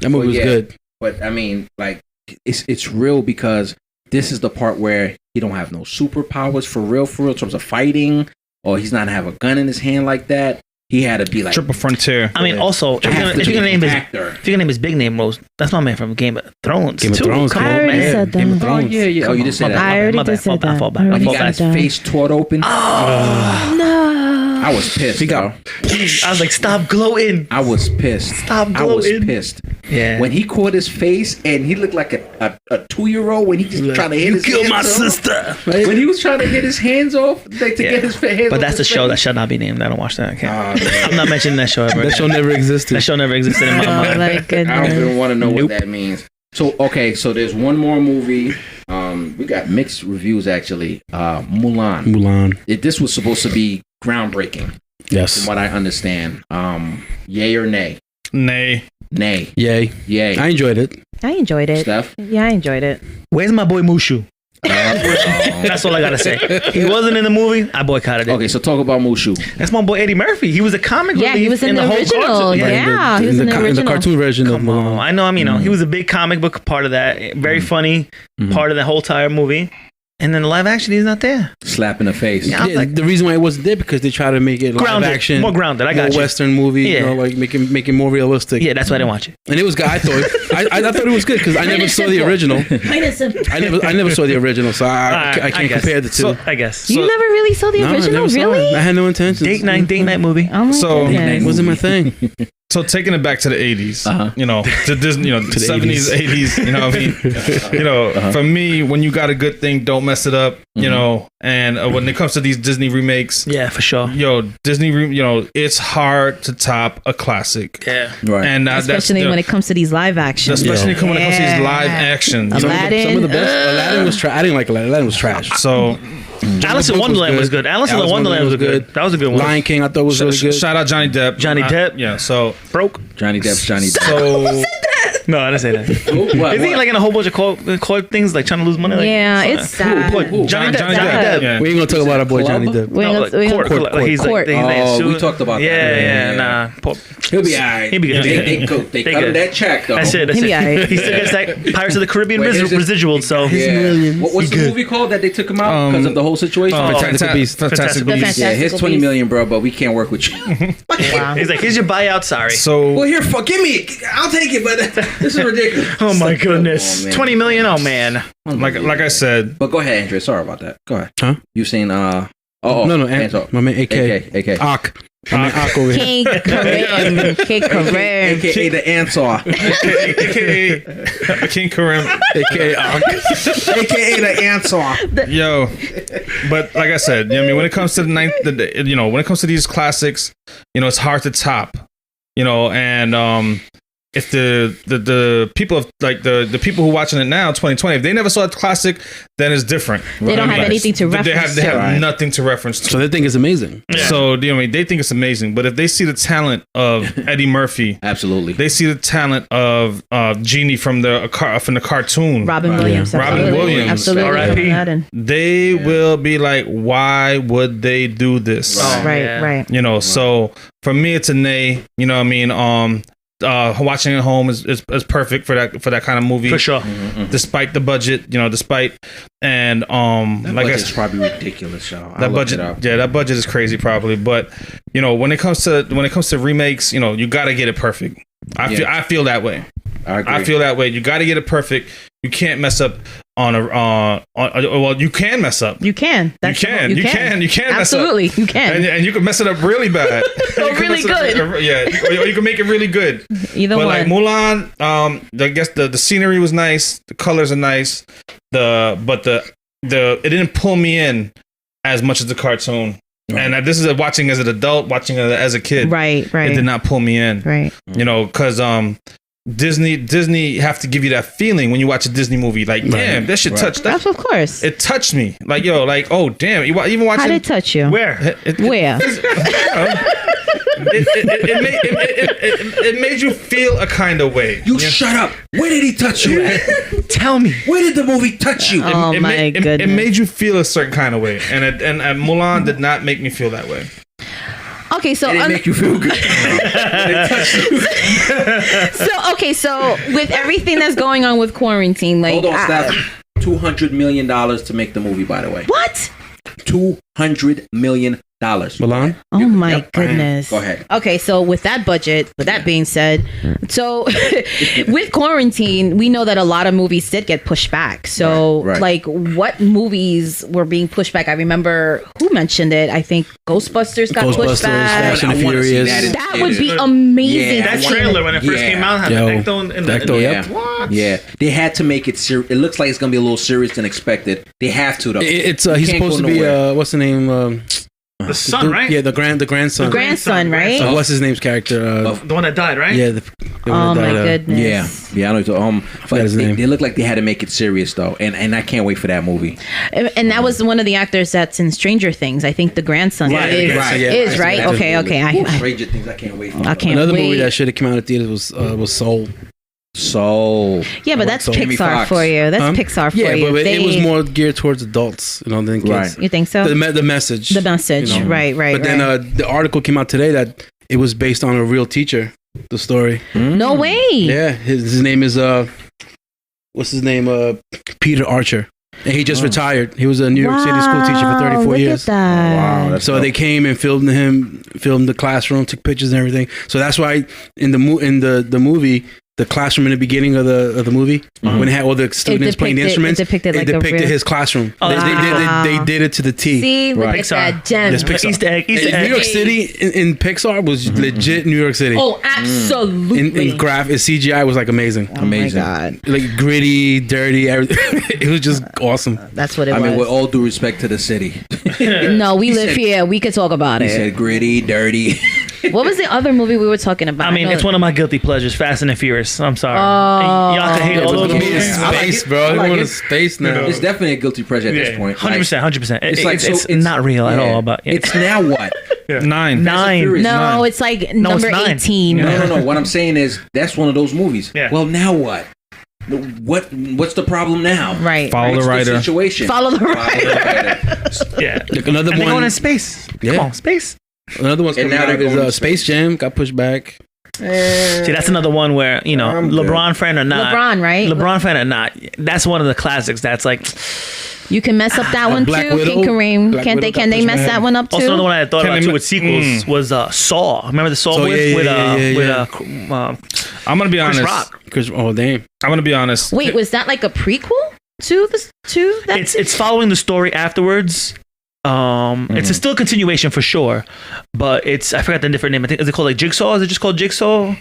That movie was yeah. good. But I mean, like, it's real because this is the part where he don't have no superpowers for real, in terms of fighting, or he's not have a gun in his hand like that. He had to be like Triple Frontier. I mean, also, if you're gonna name his big name roles, that's my man from Game of Thrones. Game of too. Thrones, Come I on, already man. said that. Game of Thrones. Yeah. Oh, you just said that. I already My bad, just said my bad, that. fall back. I already He Fall got said his that. face torn open. No. I was pissed. He got- I was like, stop gloating. I was pissed. Stop I was gloating. pissed. Yeah. When he caught his face and he looked like a 2-year-old when he just trying to hit his hands off. sister. When he was trying to hit his hands off, like, to get his hands But off that's a his show that face. shall not be named. I don't watch that. I can't. Oh, man. I'm not mentioning that show ever. That show never existed. That show never existed in my Oh mind. my I don't goodness. even want to know Nope. what that means. So okay, so there's one more movie. We got mixed reviews actually. Mulan. This was supposed to be groundbreaking, from Yes. what I understand. Yay or nay? Nay. Nay. Yay. Yay. I enjoyed it. I enjoyed it. Steph? Yeah, I enjoyed it. Where's my boy Mushu? Oh. That's all I gotta say. He wasn't in the movie. I boycotted it. Okay, so talk about Mushu. That's my boy Eddie Murphy. He was a comic Yeah, he relief was in the whole original. cartoon. Yeah, he was in the in the original. cartoon version of Come on. Mulan. I know. I mean, he was a big comic book part of that. Very funny part of the whole entire movie. And then the live action, he's not there. Slap in the face. Yeah. Yeah, the reason why it wasn't there because they try to make it live Grounded. action, More grounded. I got more you. Western movie, Yeah. you know, like make it more realistic. Yeah, that's why I didn't watch it. And it was good. I thought I thought it was good because I never saw the original. I never saw the original, so I can't guess. compare the two. So, I guess. You never really saw the No, I original, never saw it. really? I had no intentions. Date night movie. Oh my So- goodness. It wasn't my thing. So taking it back to the 80s, Uh-huh. you know, to Disney, you know, the 70s, 80s, you know what I mean? You know, for me, when you got a good thing, don't mess it up, you know, and when it comes to these Disney remakes, Yeah, for sure. yo, you know, it's hard to top a classic. Yeah. Right. And Especially when it comes to these live actions. especially when it comes to these live Yeah. actions. Aladdin. Some of the best. Aladdin was trash. I didn't like Aladdin. Aladdin was trash. So Alice in Book Wonderland was good. Alice in Wonderland was good. That was a good one. Lion King, I thought was really good. shout out Johnny Depp. Johnny Depp. Yeah. So Broke. Johnny Depp's Johnny Depp. so No, I didn't say that. What? Isn't he like in a whole bunch of court things, like trying to lose money? Like, Yeah, it's sad. Who? Johnny Depp. Johnny Johnny Depp. Depp. Yeah. We ain't gonna talk about our boy Club? Johnny Depp. We ain't No, gonna- we ain't court, gonna- like he's court. like, Oh, we talked about that. Yeah, nah. He'll be alright. He'll be good. They cut They him good. that check though. That's it. That's He'll be it. alright. He still gets that Pirates of the Caribbean Wait, is it- residual. So Yeah. What's the movie called that they took him out because of the whole situation? Fantastic Beasts. Fantastic The Beasts. Yeah, here's Fantastical 20 Beasts. million, bro, but we can't work with you. Wow. he's like, here's your buyout. Sorry. So Well, here, give me. I'll take it, but this is ridiculous. Oh my goodness. Oh, man. 20 million. Oh man. like I said, But go ahead, Andrea. Sorry about that. Go ahead. Huh? You seen No, Anto. my man AK. AK. Ak. My man Ak over here. King Kareem. King Kareem. AKA the Ansar. aka King Kareem. AK Ak. AKA the Ansar. Yo, but like I said, you know what I mean, when it comes to you know, when it comes to these classics, you know, it's hard to top, you know, and if the people of like the people who are watching it now, 2020, if they never saw a classic, then it's different. They don't have anything to They reference have to. nothing to reference to. So they think it's amazing. So you know, I mean, they think it's amazing, but if they see the talent of Eddie Murphy, Absolutely. they see the talent of Genie from the cartoon, Robin Williams. Robin absolutely. Williams. Absolutely. R.I.P. Aladdin. they will be like, why would they do this? Right. Right, Yeah. right. You know, so for me, it's a nay. You know what I mean? watching it at home is perfect for that kind of movie. For sure. Despite the budget, and that like budget's probably ridiculous, y'all. That budget is crazy probably, but when it comes to remakes, you got to get it perfect. I feel that way. I feel that way. You got to get it perfect. You can't mess up on well, you can mess up. You can. You can mess up. Absolutely, you can. And you can mess it up really bad. Really good. Or you can make it really good. Either one. Like Mulan, I guess the scenery was nice. The colors are nice. It didn't pull me in as much as the cartoon. Right. And this is watching as an adult, watching as a kid. Right. It did not pull me in. Right. Because Disney have to give you that feeling when you watch a Disney movie. Like, damn, that shit touched. That's of course. It touched me. Like, oh damn. Even watching. How did it touch you? Where? Where? It made you feel a kind of way. You shut up. Where did he touch you at? Tell me. Where did the movie touch you? My goodness. It made you feel a certain kind of way, and Mulan did not make me feel that way. Okay, so it didn't make you feel good. So with everything that's going on with quarantine, like, hold on, stop. $200 million to make the movie. By the way, what? $200 million. Mulan? Oh my goodness. Go ahead. Okay, so with that budget, with that being said, so with quarantine, we know that a lot of movies did get pushed back. So like, what movies were being pushed back? I remember who mentioned it. I think Ghostbusters got pushed back. Fast and Furious. That would be amazing. That trailer when it first came out had Ecto. What? Yeah, they had to make it serious. It looks like it's gonna be a little serious than expected. They have to though. It's he's supposed to be what's the name? The son, right? Yeah, the grandson. The grandson, right? What's his name's character? The one that died, right? Yeah. The oh my Yeah. goodness. I know. They look like they had to make it serious though, and I can't wait for that movie. And that was one of the actors that's in Stranger Things. I think the grandson is right. Okay. Stranger Things. I can't wait. Another movie that should have come out of theaters was Soul. Yeah, but that's Pixar for you. That's Pixar for you. Yeah, but it was more geared towards adults, than kids. Right. You think so? The message. The message, right. But then the article came out today that it was based on a real teacher. The story. No way. Yeah, his name is what's his name? Peter Archer. And he just retired. He was a New York City school teacher for 34 years. Look at that. So they came and filmed the classroom, took pictures and everything. So that's why in the movie, the classroom in the beginning of the movie, when it had all the students playing the instruments, it depicted his classroom. They did it to the T. See, look at that gem. Easter egg. New York City in Pixar was legit New York City. Oh, absolutely. In CGI was like amazing. Oh amazing. My God. Like gritty, dirty, everything. It was just awesome. That's what it was. I mean, with all due respect to the city. No, we live here. We could talk about it. He said gritty, dirty. What was the other movie we were talking about? I mean, it's one of my guilty pleasures, Fast and the Furious. I'm sorry. Y'all can hate all those movies. Space, bro. I'm going to space now. It's definitely a guilty pleasure at this point. 100%. It's not real at all. But it's now what? 9. No, it's like number 18. No. What I'm saying is that's one of those movies. Yeah. Well, now what? What's the problem now? Right. Follow the writer. Situation. Follow the writer. Yeah. Like another one. They're going in space. Come on, space. Another one's coming out is Space Jam. Got pushed back. See, that's another one where, LeBron fan or not. LeBron, right? LeBron fan or not. That's one of the classics. That's like... You can mess up that one Black too, Widow. King Kareem. Can they mess that one up too? Also, another one I thought about too with sequels was Saw. Remember the Saw with I'm gonna be honest. Chris Rock. Oh damn! I'm gonna be honest. Wait, was that like a prequel to that? It's following the story afterwards. It's still a continuation for sure, but I forgot the different name. I think is it called like Jigsaw? Is it just called Jigsaw?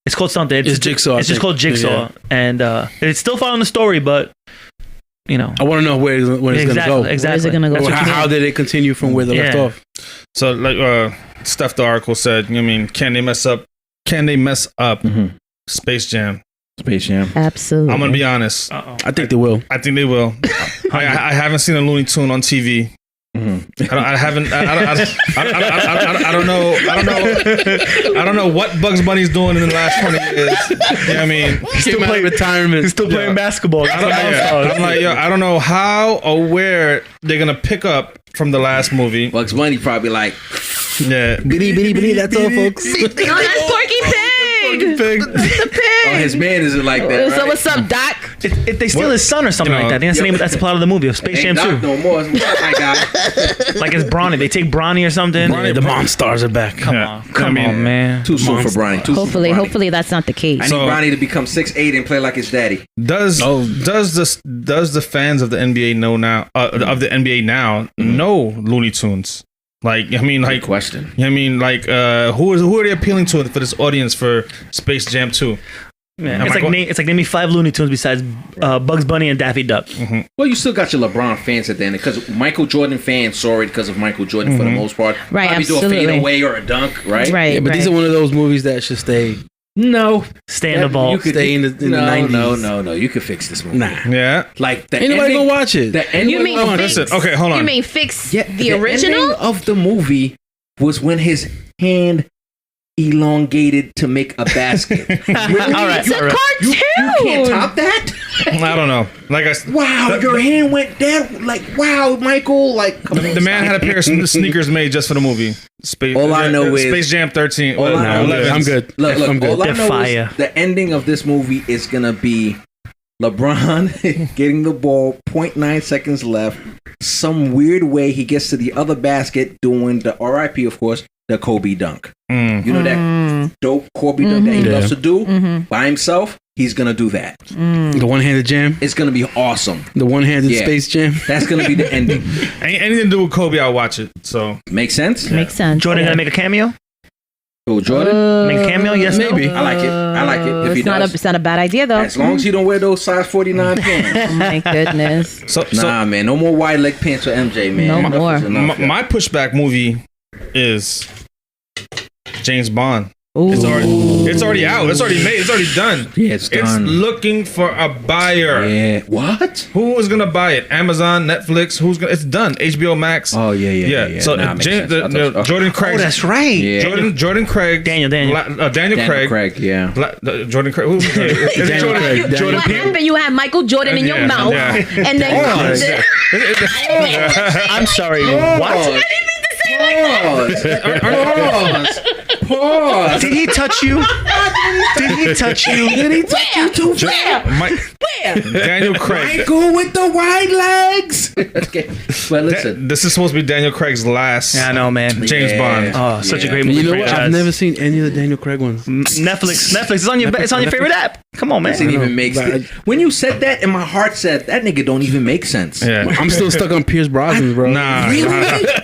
It's called something. It's Jigsaw. It's just called Jigsaw, and it's still following the story, but I want to know where it's going to go. Exactly. Where is it going to go? How did it continue from where they left off? So, like Steph, the article said, can they mess up Space Jam? Space Jam. Absolutely. I'm gonna be honest. I think they will. I haven't seen a Looney Tune on TV. Mm-hmm. I don't know what Bugs Bunny's doing in the last 20 years. You know what I mean? He's still playing retirement. He's still playing basketball. I don't know how or where they're gonna pick up from the last movie. Bugs Bunny probably like, yeah, bitty, that's all, folks. That's Porky Pig. pig. The pig. Oh, his man isn't like that. So Right? what's up, Doc? If they steal his son or something like that, I think that's the name. That's the plot of the movie of Space Jam 2. No more. What's up, my guy? Like it's Bronny. They take Bronny or something. The mom stars are back. Come on, man. Too soon for Bronny. Hopefully that's not the case. I need Bronny to become 6'8" and play like his daddy. Does the fans of the NBA know now know Looney Tunes? Like, I mean, like, Good question. I mean, like, who are they appealing to for this audience for Space Jam 2? Yeah, it's like name me 5 Looney Tunes besides Bugs Bunny and Daffy Duck. Mm-hmm. Well, you still got your LeBron fans at the end because Michael Jordan fans saw it because of Michael Jordan for the most part. Right, Probably absolutely. do a fadeaway or a dunk, right? Right. Yeah, but these are one of those movies that should stay. No, Stay in the vault. You could Stay in the 90s. No. You could fix this movie. Nah. Yeah. Like the Ain't nobody ending, gonna watch it. The ending, You mean Hold on, fix? listen. Okay, hold on. You mean fix the the original? ending of the movie was when his hand elongated to make a basket. All right, It's a all right. cartoon. You can't top that. I don't know. Like I said, Wow, your hand went down. Like, wow, Michael. Like, come on, the man had a pair of sneakers made just for the movie. All I know is- Space Jam 13. All I know is- I'm good. Look, I'm good. all I know Fire. is the ending of this movie is gonna be LeBron getting the ball, 0.9 seconds left. Some weird way he gets to the other basket, doing the RIP, of course, the Kobe dunk. Mm. You know that dope Kobe dunk that he loves to do Mm-hmm. by himself. He's gonna do that. The one-handed jam. It's gonna be awesome. The one-handed Yeah. Space Jam. That's gonna be the ending. Anything to do with Kobe, I'll watch it. So Makes sense. Makes sense. Jordan gonna make a cameo? Oh, Jordan. Make a cameo? Yes, no? maybe. I like it. I like it. If he does. It's not a bad idea though. As long as he don't wear those size 49 pants. Oh my goodness. Nah, man. No more wide leg pants for MJ, man. No Enough more. is enough. my pushback movie is James Bond. Ooh. It's already out. It's already made. It's already done. Yeah, it's done. looking for a buyer. Yeah. What? Who is gonna buy it? Amazon, Netflix. Who's gonna? It's done. HBO Max. Oh, yeah. So Nah, makes James, sense. I thought- Jordan Craig. Oh, that's right. Yeah. Jordan Craig. Daniel. Daniel Craig. Yeah. Jordan Craig. Who's Daniel Craig. Jordan What Peele. happened? You had Michael Jordan in your Yeah, mouth, yeah. and then I'm sorry. Pause. What? Pause. Did he touch you? Did he touch you? Did he touch you too? Daniel Craig. Michael with the wide legs. Okay. But listen. This is supposed to be Daniel Craig's last. Yeah, I know, man. James Yeah. Bond. Oh, such a great You movie. know what? franchise. I've never seen any of the Daniel Craig ones. Netflix is on your favorite app. Come on, man. It even makes but sense. When you said that, and my heart said, that nigga don't even make sense. Yeah. I'm still stuck on Pierce Brosnan, bro. Nah. Really?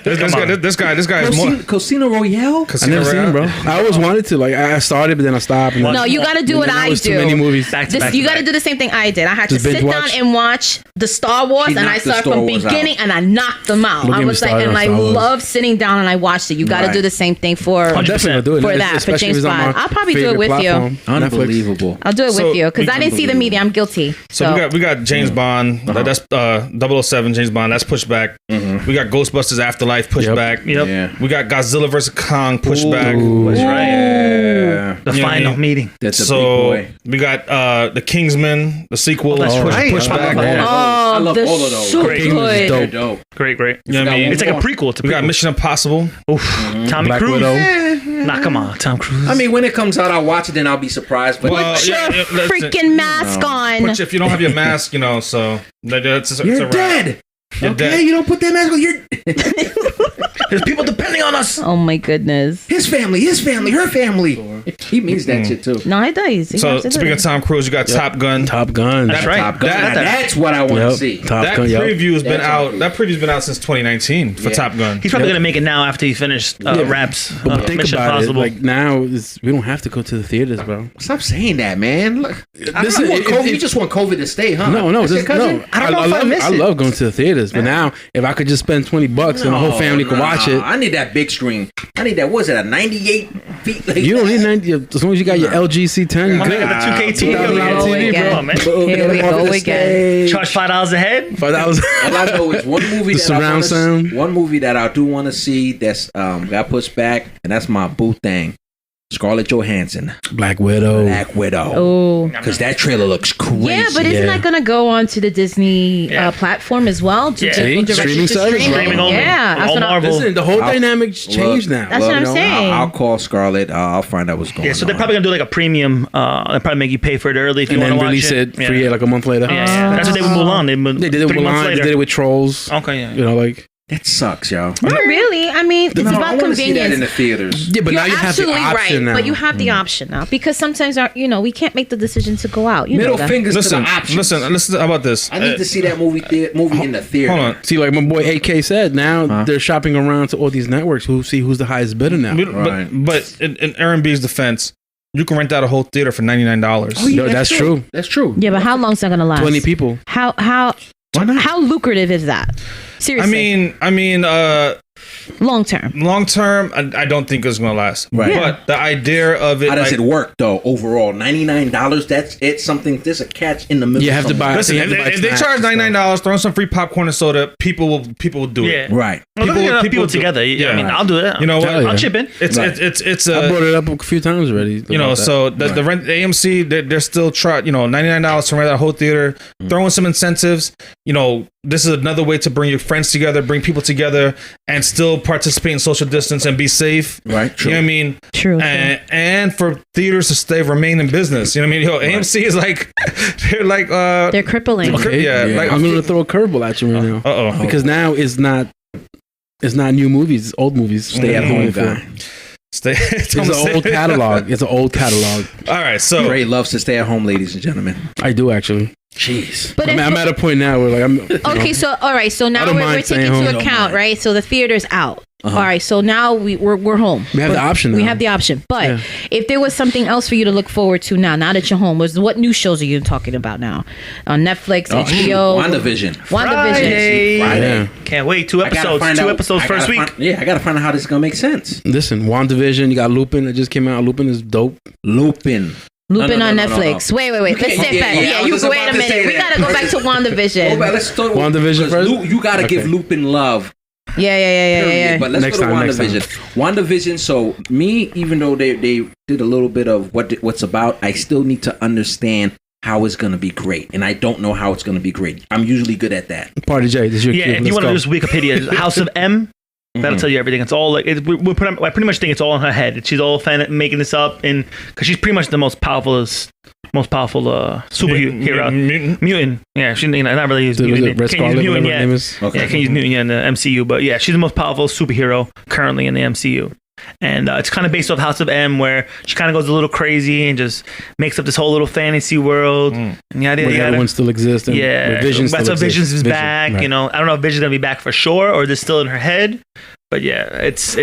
This guy is more. Casino Royale? I never seen him, bro. I always wanted to. Like, I started, but then I stopped. And no, you got to do what I Too do. many movies. Back to This, back you to got to back. do the same thing I did. I had to Just binge sit watch? down and watch the Star Wars, She and I knocked the started Star from Wars beginning, out. and I knocked them out. Don't I get me was like, started and on I Star Wars. love sitting down and I watched it. You got to Right. do the same thing for I'm definitely gonna do it. for It's- that for especially if James it's on Bond. my I'll probably do it favorite with you. platform, Netflix. Unbelievable. I'll do it So, with you because I didn't see the unbelievable. media. I'm guilty. So we got James Bond. That's 007 James Bond. That's pushed back. We got Ghostbusters Afterlife pushed Yep. back. Yep. Yeah. We got Godzilla vs Kong pushed back. That's right. Yeah. The You know what I final mean? meeting. That's a So big boy. we got the Kingsman, the sequel. that's right. pushed I back. love that. I love the all of those. so Great. good. They're dope. Great. You know what I mean? It's like a prequel. It's a We got prequel. Mission Impossible. Oof. Tommy Black Cruise. Widow. Nah, come on, Tom Cruise. I mean, when it comes out, I'll watch it, then I'll be surprised. But Well, Put your listen. freaking mask on. If you don't have your mask, so it's a you're wrap. dead. You're Okay, dead. you don't put that mask on. You're There's people depending on us. Oh my goodness. his family, her family. He means that shit too. No, it does. So speaking of Tom Cruise, you got Top Gun. Top Gun. That's right. Top Gun. That- Now, that's what I want to Yep. see. Top That Gun. Yep. preview's been That's out. all. That preview's been out since 2019 for Yeah. Top Gun. He's probably gonna make it now after he finished Raps. But think Mission about Impossible. it. Like now, we don't have to go to the theaters, bro. Stop saying that, man. Look, Listen, you just want COVID to stay, huh? No, That's your cousin? no. I don't know if I miss I it. love going to the theaters, but now if I could just spend $20 and the whole family could watch it, I need that big screen. I need that. What is it? A 98 feet? Like you don't need 90. As long as you got your LG C10, you My good. nigga, the 2K TV. Here we go TV, again. Come on, man. Here we go again. Charge $5 a head. $5. All I know is one movie The that I surround wanna, sound. one movie that I do want to see that's got pushed back, and that's my boo thing. Scarlett Johansson, Black Widow. Oh, because that trailer looks crazy. yeah, but isn't that gonna go onto the Disney platform as well? Streaming service, streaming only. Yeah, that's what I'm. Listen, the whole dynamic's changed now. That's what I'm saying. I'll call Scarlett. I'll find out what's going on. Yeah, so they're probably gonna do like a premium. They'll probably make you pay for it early if you want to watch release it free like a month later. Yeah. That's what they did with Mulan. They did it with Mulan. They did it with Trolls. Okay, yeah. You know, like. That sucks, yo. Not really. I mean, it's about I want to see that convenience. in the theaters. Yeah, but You're now you have the absolutely option now. But you have the option now because sometimes we can't make the decision to go out. Middle fingers to the options. Listen. How about this? I need to see that movie in the theater. Hold on. See, like my boy AK said, now they're shopping around to all these networks who see who's the highest bidder now. But in Aaron B's defense, you can rent out a whole theater for $99. Oh, yeah, that's true. That's true. Yeah, but how long's that gonna last? 20 people. How lucrative is that? Seriously. I mean, long term. Long term, I don't think it's gonna last. Right. Yeah. But the idea of it, How does it work though? Overall, $99. That's it. Something. There's a catch in the middle. You have to buy. Listen, if they charge $99, throw in some free popcorn and soda, people will do it. Yeah. Right. Well, people together. Yeah. I mean, I'll do it. You know what? I'll chip in. It's I brought it up a few times already. You know, so the rent, the AMC, they're still $99 to rent out a whole theater. Throw in some incentives. You know, this is another way to bring your friends together, bring people together, and still participate in social distance and be safe. Right. True. You know what I mean? True. And for theaters to remain in business. You know what I mean? AMC is like they're crippling. Okay. Yeah. Like I'm gonna throw a curveball at you right now. Uh-oh. Because now it's not new movies, it's old movies. Stay at home guy. It's an old catalog. It's an old catalog. All right, so Ray loves to stay at home, ladies and gentlemen. I do actually. Jeez. But I'm at a point now where like I'm. Okay, so all right, so now we're taking into account, right? So the theater's out. All right, so now we're home. We have the option. We have the option. But if there was something else for you to look forward to now that you're home, what new shows are you talking about now? On Netflix, HBO, WandaVision. Friday. Yeah. Can't wait. 2 episodes. 2 episodes first week. I gotta find out how this is gonna make sense. Listen, WandaVision. You got Lupin that just came out. Lupin is dope. Lupin on Netflix. Wait. Let's step back. Wait a minute. We gotta go back to WandaVision. Let's start WandaVision first. You gotta give Lupin love. Yeah. But let's go to WandaVision. WandaVision. So me, even though they did a little bit of what's about, I still need to understand how it's gonna be great, and I don't know how it's gonna be great. I'm usually good at that. Party J, this is your if you want to use Wikipedia, House of M. That'll tell you everything. It's all like I pretty much think it's all in her head. She's all making this up, and because she's pretty much the most powerful superhero mutant. Yeah, she not really use mutant. Can't use mutant yet. Okay. Yeah, can't use mutant yet in the MCU, but yeah, she's the most powerful superhero currently in the MCU. And it's kind of based off House of M, where she kind of goes a little crazy and just makes up this whole little fantasy world. And yada. Everyone still exists. And Vision that's why Visions is back. Right. You know, I don't know if Vision's gonna be back for sure or they're still in her head. But yeah, it's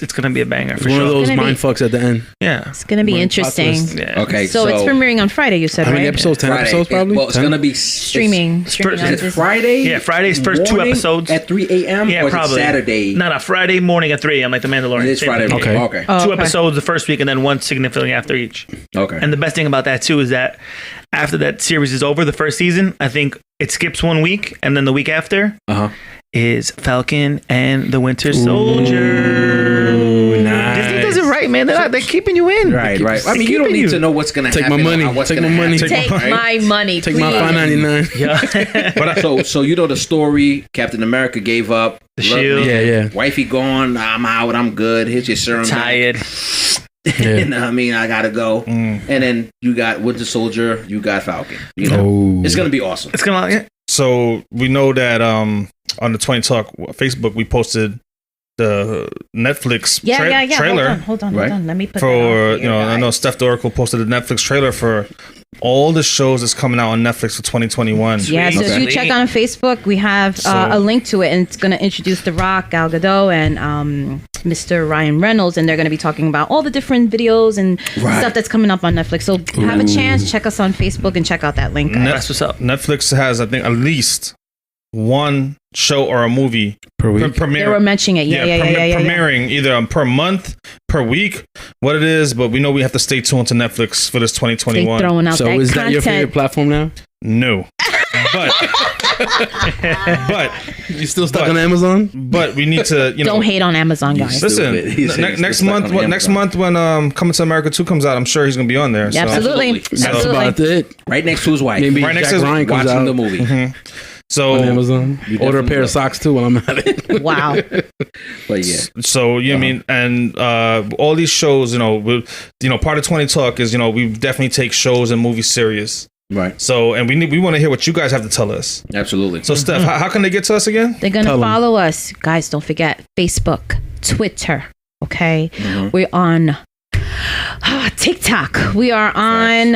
gonna be a banger for sure. One of those mind fucks at the end. Yeah, it's gonna be interesting. Yeah. Okay, so it's premiering on Friday. You said how many right? episodes? 10 episodes probably. Well, it's gonna be streaming. Is it Friday? Yeah, Friday's first 2 episodes at 3 a.m. Yeah, or probably Saturday. No, Friday morning at 3 a.m. like the Mandalorian. It is Friday. Okay. 2 episodes the first week and then one significantly after each. Okay. And the best thing about that too is that after that series is over, the first season, I think it skips 1 week and then the week after. Is Falcon and the Winter Soldier. Nice. Disney does it right, man. They're keeping you in. Right. I mean, you don't need to know what's going to happen. Take my money. Take my money. Take my $5.99. Yeah. But so you know the story. Captain America gave up. The shield. Yeah. Wifey gone. I'm out. I'm good. Here's your serum. Tired. And I mean, I gotta go. And then you got Winter Soldier. You got Falcon. You know, it's gonna be awesome. It's gonna. So we know that on the 20 Talk Facebook, we posted the Netflix trailer. Hold on. Let me put for I know Steph the Oracle posted the Netflix trailer for all the shows that's coming out on Netflix for 2021. Yeah, so if you check on Facebook, we have a link to it, and it's going to introduce The Rock, Gal Gadot, and Mr. Ryan Reynolds, and they're going to be talking about all the different videos and stuff that's coming up on Netflix. So have a chance, check us on Facebook, and check out that link. That's what's up. Netflix has, I think, at least one show or a movie per week. They were mentioning it. Yeah. Premiering either per month, per week, what it is, but we know we have to stay tuned to Netflix for this 2021. Throwing out so is that your favorite platform now? No. but you still stuck on Amazon? But we need to, don't hate on Amazon, guys. Listen, next month when Coming to America 2 comes out, I'm sure he's gonna be on there. Yeah, so. Absolutely. That's about it. Right next to his wife. Maybe right next Jack to Ryan comes watching out the movie. Mm-hmm. So on Amazon. Order a pair of socks too while I'm at it. Wow. But yeah. So I mean, and all these shows, part of 20 Talk is, we definitely take shows and movies serious. Right. So, and we want to hear what you guys have to tell us. Absolutely. So, Steph, how can they get to us again? They're going to follow us. Guys, don't forget Facebook, Twitter, okay? Mm-hmm. We're on TikTok. We are on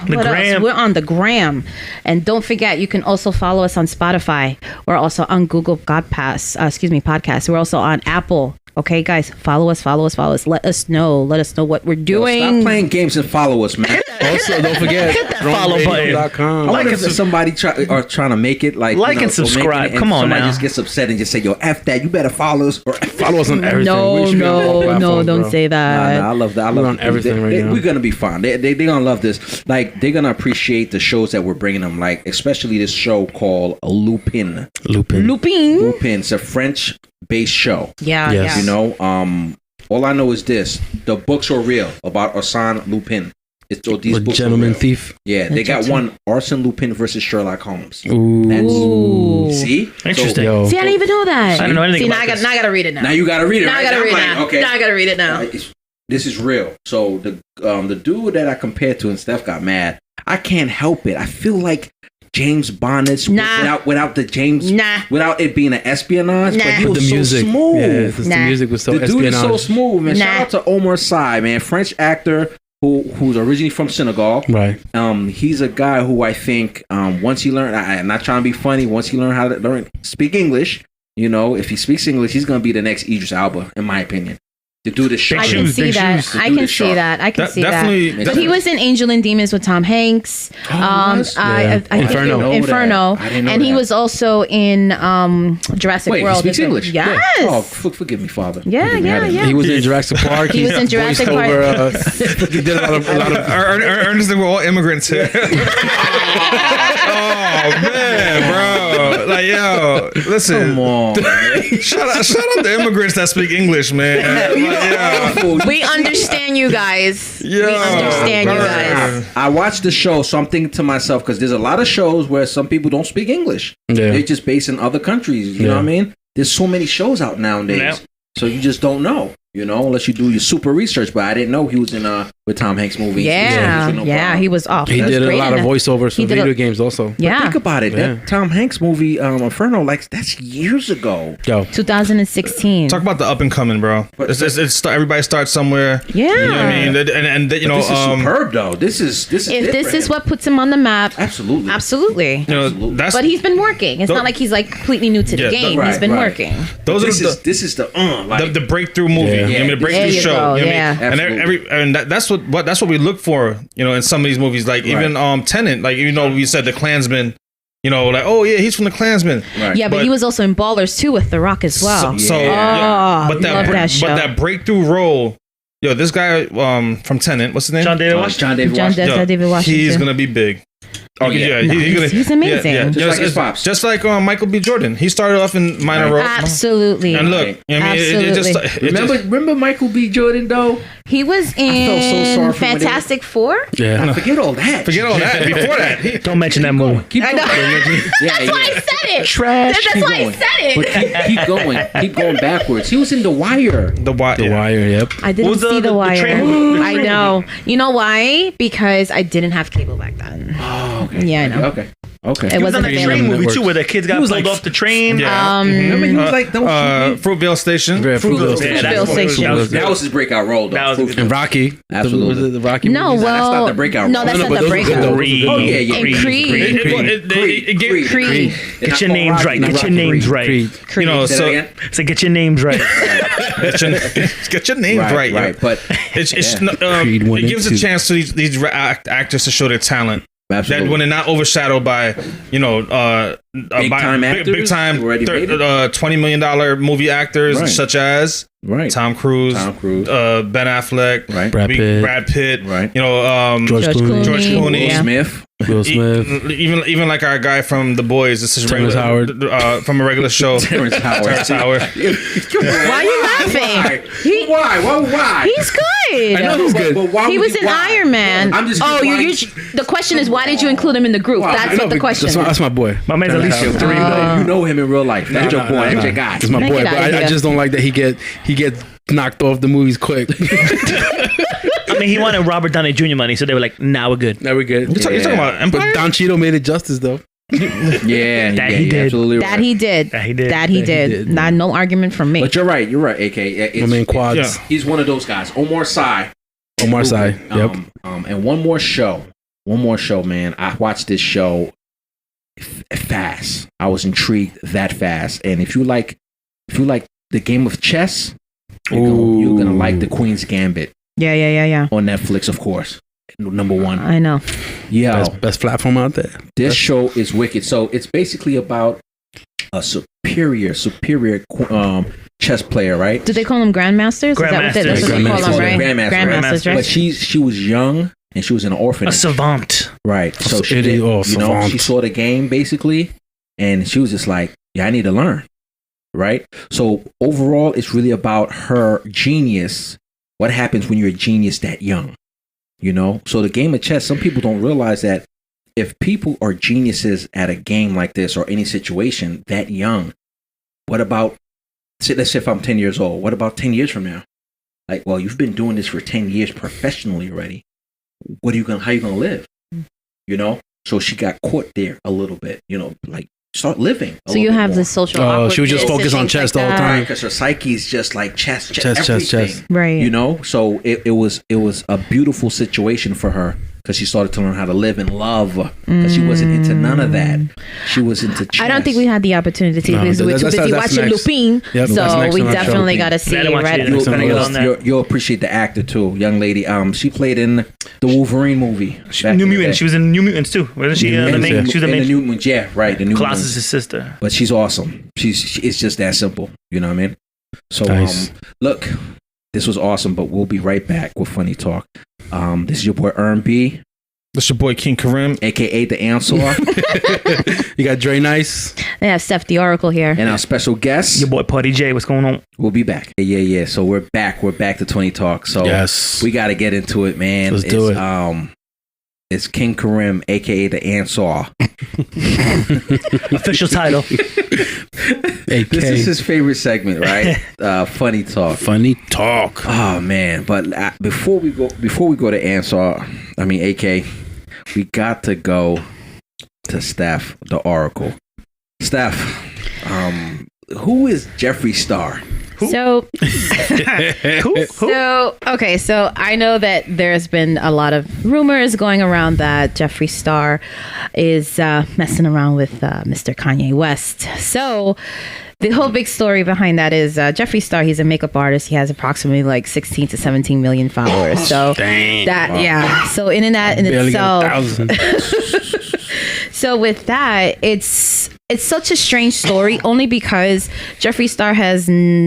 the gram. We're on the gram. And don't forget, you can also follow us on Spotify. We're also on Google Podcasts. We're also on Apple. Okay, guys, follow us. Let us know what we're doing. Stop playing games and follow us, man. Also, don't forget follow button. I like if somebody trying to make it like and subscribe. Come on, somebody now. just gets upset and just say, "Yo, F that. You better follow us." Or follow us on everything. No, don't say that. I love that. I love on everything right now. We're gonna be fine. They're gonna love this. Like, they're gonna appreciate the shows that we're bringing them. Like, especially this show called Lupin. It's a French-based show. Yeah, yes. yeah. All I know is this: the books are real about Arsène Lupin. These books Gentleman Thief. Yeah, they got one: Arsène Lupin versus Sherlock Holmes. Ooh. See, Interesting. See, I didn't even know that. I don't know anything about now I gotta read it now. Now you gotta read it. Now right? I gotta read it now. Okay. Now I gotta read it now. This is real. So the dude that I compared to, and Steph got mad. I can't help it. I feel like James Bonnet's without the James without it being an espionage, but he was so smooth. Yeah, the music was so the dude espionage. is so smooth, man. Shout out to Omar Sy, man, French actor who's originally from Senegal. Right. He's a guy who I think once he learned, I'm not trying to be funny, once he learned how to speak English, if he speaks English, he's gonna be the next Idris Elba, in my opinion. To do the show. I can see that. I can see that. But he was in Angel and Demons with Tom Hanks. I Inferno. Inferno. And he was also in Jurassic World. He speaks English? Yes. Oh, forgive me, Father. Yeah. He was in Jurassic Park. He was in Jurassic Park. He did a lot of Ernest, we're all immigrants here. Oh man, bro! Like, yo, listen. Come on, shout out the immigrants that speak English, man. We understand you guys. Yeah. We understand you guys. I watched the show, so I'm thinking to myself, because there's a lot of shows where some people don't speak English. Yeah. They're just based in other countries. You know what I mean? There's so many shows out nowadays. Yeah. So you just don't know, unless you do your super research. But I didn't know he was in with Tom Hanks movie. Yeah, he was off. He did a lot of voiceovers for video games also. But think about it. That Tom Hanks movie, Inferno, that's years ago. 2016. Talk about the up and coming, bro. Everybody starts somewhere. Yeah. You know what I mean? And this is superb, though. This is this is what puts him on the map. Absolutely. But he's been working. It's not like he's like completely new to the game. He's been working. This is the breakthrough movie. Yeah. The breakthrough show. Go, you know what I mean? And that's what we look for, in some of these movies. Like even Tenet, like even though we said the Klansman, like, oh yeah, he's from the Klansman. Right. Yeah, but he was also in Ballers too with The Rock as well. But that breakthrough role. Yo, this guy from Tenet, what's his name? John David Washington. He's gonna be big. Oh yeah, he's amazing. Yeah. Just like his pops. Just like Michael B. Jordan. He started off in minor roles. Absolutely. And look, remember Michael B. Jordan though? He was in Fantastic Four. Yeah. Forget all that. Before that, don't mention that movie. Keep going. That's why I said it. Trash. That's why I said it. But keep going. Keep going backwards. He was in The Wire. The Wire. Yep. I didn't see The Wire. I know. You know why? Because I didn't have cable back then. Oh, okay. Yeah, I know. Okay. It wasn't a train movie too, where the kids got pulled off the train. Yeah. Remember he was like, "Don't shoot me." Fruitvale Station. Fruitvale Station. That was his breakout role, though. And Rocky. Absolutely. Was it the Rocky? No, movies? That's not the breakout role. No, that's not the breakout. Oh yeah. And Creed. Get your names right. Get your names right. Get your names right. Get your names right. Right. But it gives a chance to these actors to show their talent. Absolutely. That when they're not overshadowed by, big time $20 million movie actors such as Tom Cruise, Ben Affleck, Brad Pitt, George Clooney, Will Smith, even like our guy from The Boys, this is Terrence Howard, from a regular show. Terrence Howard. Why are you laughing? Why? He's good. I know he's good. He was in Iron Man. The question is, why did you include him in the group? That's what the question is. That's my boy. My man's at least 3 million. You know him in real life. That's your boy. That's your guy. That's my boy. But I just don't like that he get knocked off the movies quick. I mean, he wanted Robert Downey Jr. money, so they were like, "Now we're good." You're talking about Empire? But Don Cheadle made it justice, though. He did. That he did. Not no argument from me. But you're right, AK. My man Quads. He's one of those guys. Omar Sy. Yep. And one more show, man. I watched this show fast. I was intrigued that fast. And if you like the game of chess, you're gonna like the Queen's Gambit. Yeah. On Netflix, of course. Number 1. I know. Yeah. Best platform out there. This show is wicked. So it's basically about a superior chess player, right? Do they call them grandmasters? That's what they call them, right? Grandmasters, right? But she was young and she was in an orphanage. A savant. Right. So she saw the game basically and she was just like, yeah, I need to learn. Right? So overall, it's really about her genius. What happens when you're a genius that young? So the game of chess, some people don't realize that if people are geniuses at a game like this or any situation that young, what about, let's say if I'm 10 years old, what about 10 years from now? Like, well, you've been doing this for 10 years professionally already. How are you going to live? So she got caught there a little bit, like, start living. So you have the social. She was just focused on chess the whole time because her psyche is just like chess, right? So it was a beautiful situation for her because she started to learn how to live and love because she wasn't into none of that. She was into chess. I don't think we had the opportunity because we're too busy watching Lupin. Yep, so we definitely got to see it. You'll appreciate the actor too, young lady. She played in the Wolverine movie. New Mutants. She was in New Mutants too. Wasn't she? She was the main. The New Mutants. Yeah, right. The New Colossus' sister. But she's awesome. It's just that simple. You know what I mean? So nice. Look, this was awesome. But we'll be right back with Funny Talk. This is your boy Earn B. This your boy King Karim, aka the Answer. You got Dre Nice. They have Steph the Oracle here, and our special guest, your boy Party J. What's going on? We'll be back. Yeah. So we're back. We're back to 20 Talk. So yes, we got to get into it, man. Let's do it. It's King Karim, aka the Answer. Official title. This is his favorite segment, right? Funny Talk. Funny Talk. Oh man! But before we go to Answer, AK, we got to go to Steph the Oracle. Steph, who is Jeffree Star? So I know that there's been a lot of rumors going around that Jeffree Star is messing around with Mr. Kanye West. So the whole big story behind that is Jeffree Star, he's a makeup artist. He has approximately like 16 to 17 million followers. So So in that in itself. So with that, it's such a strange story only because Jeffree Star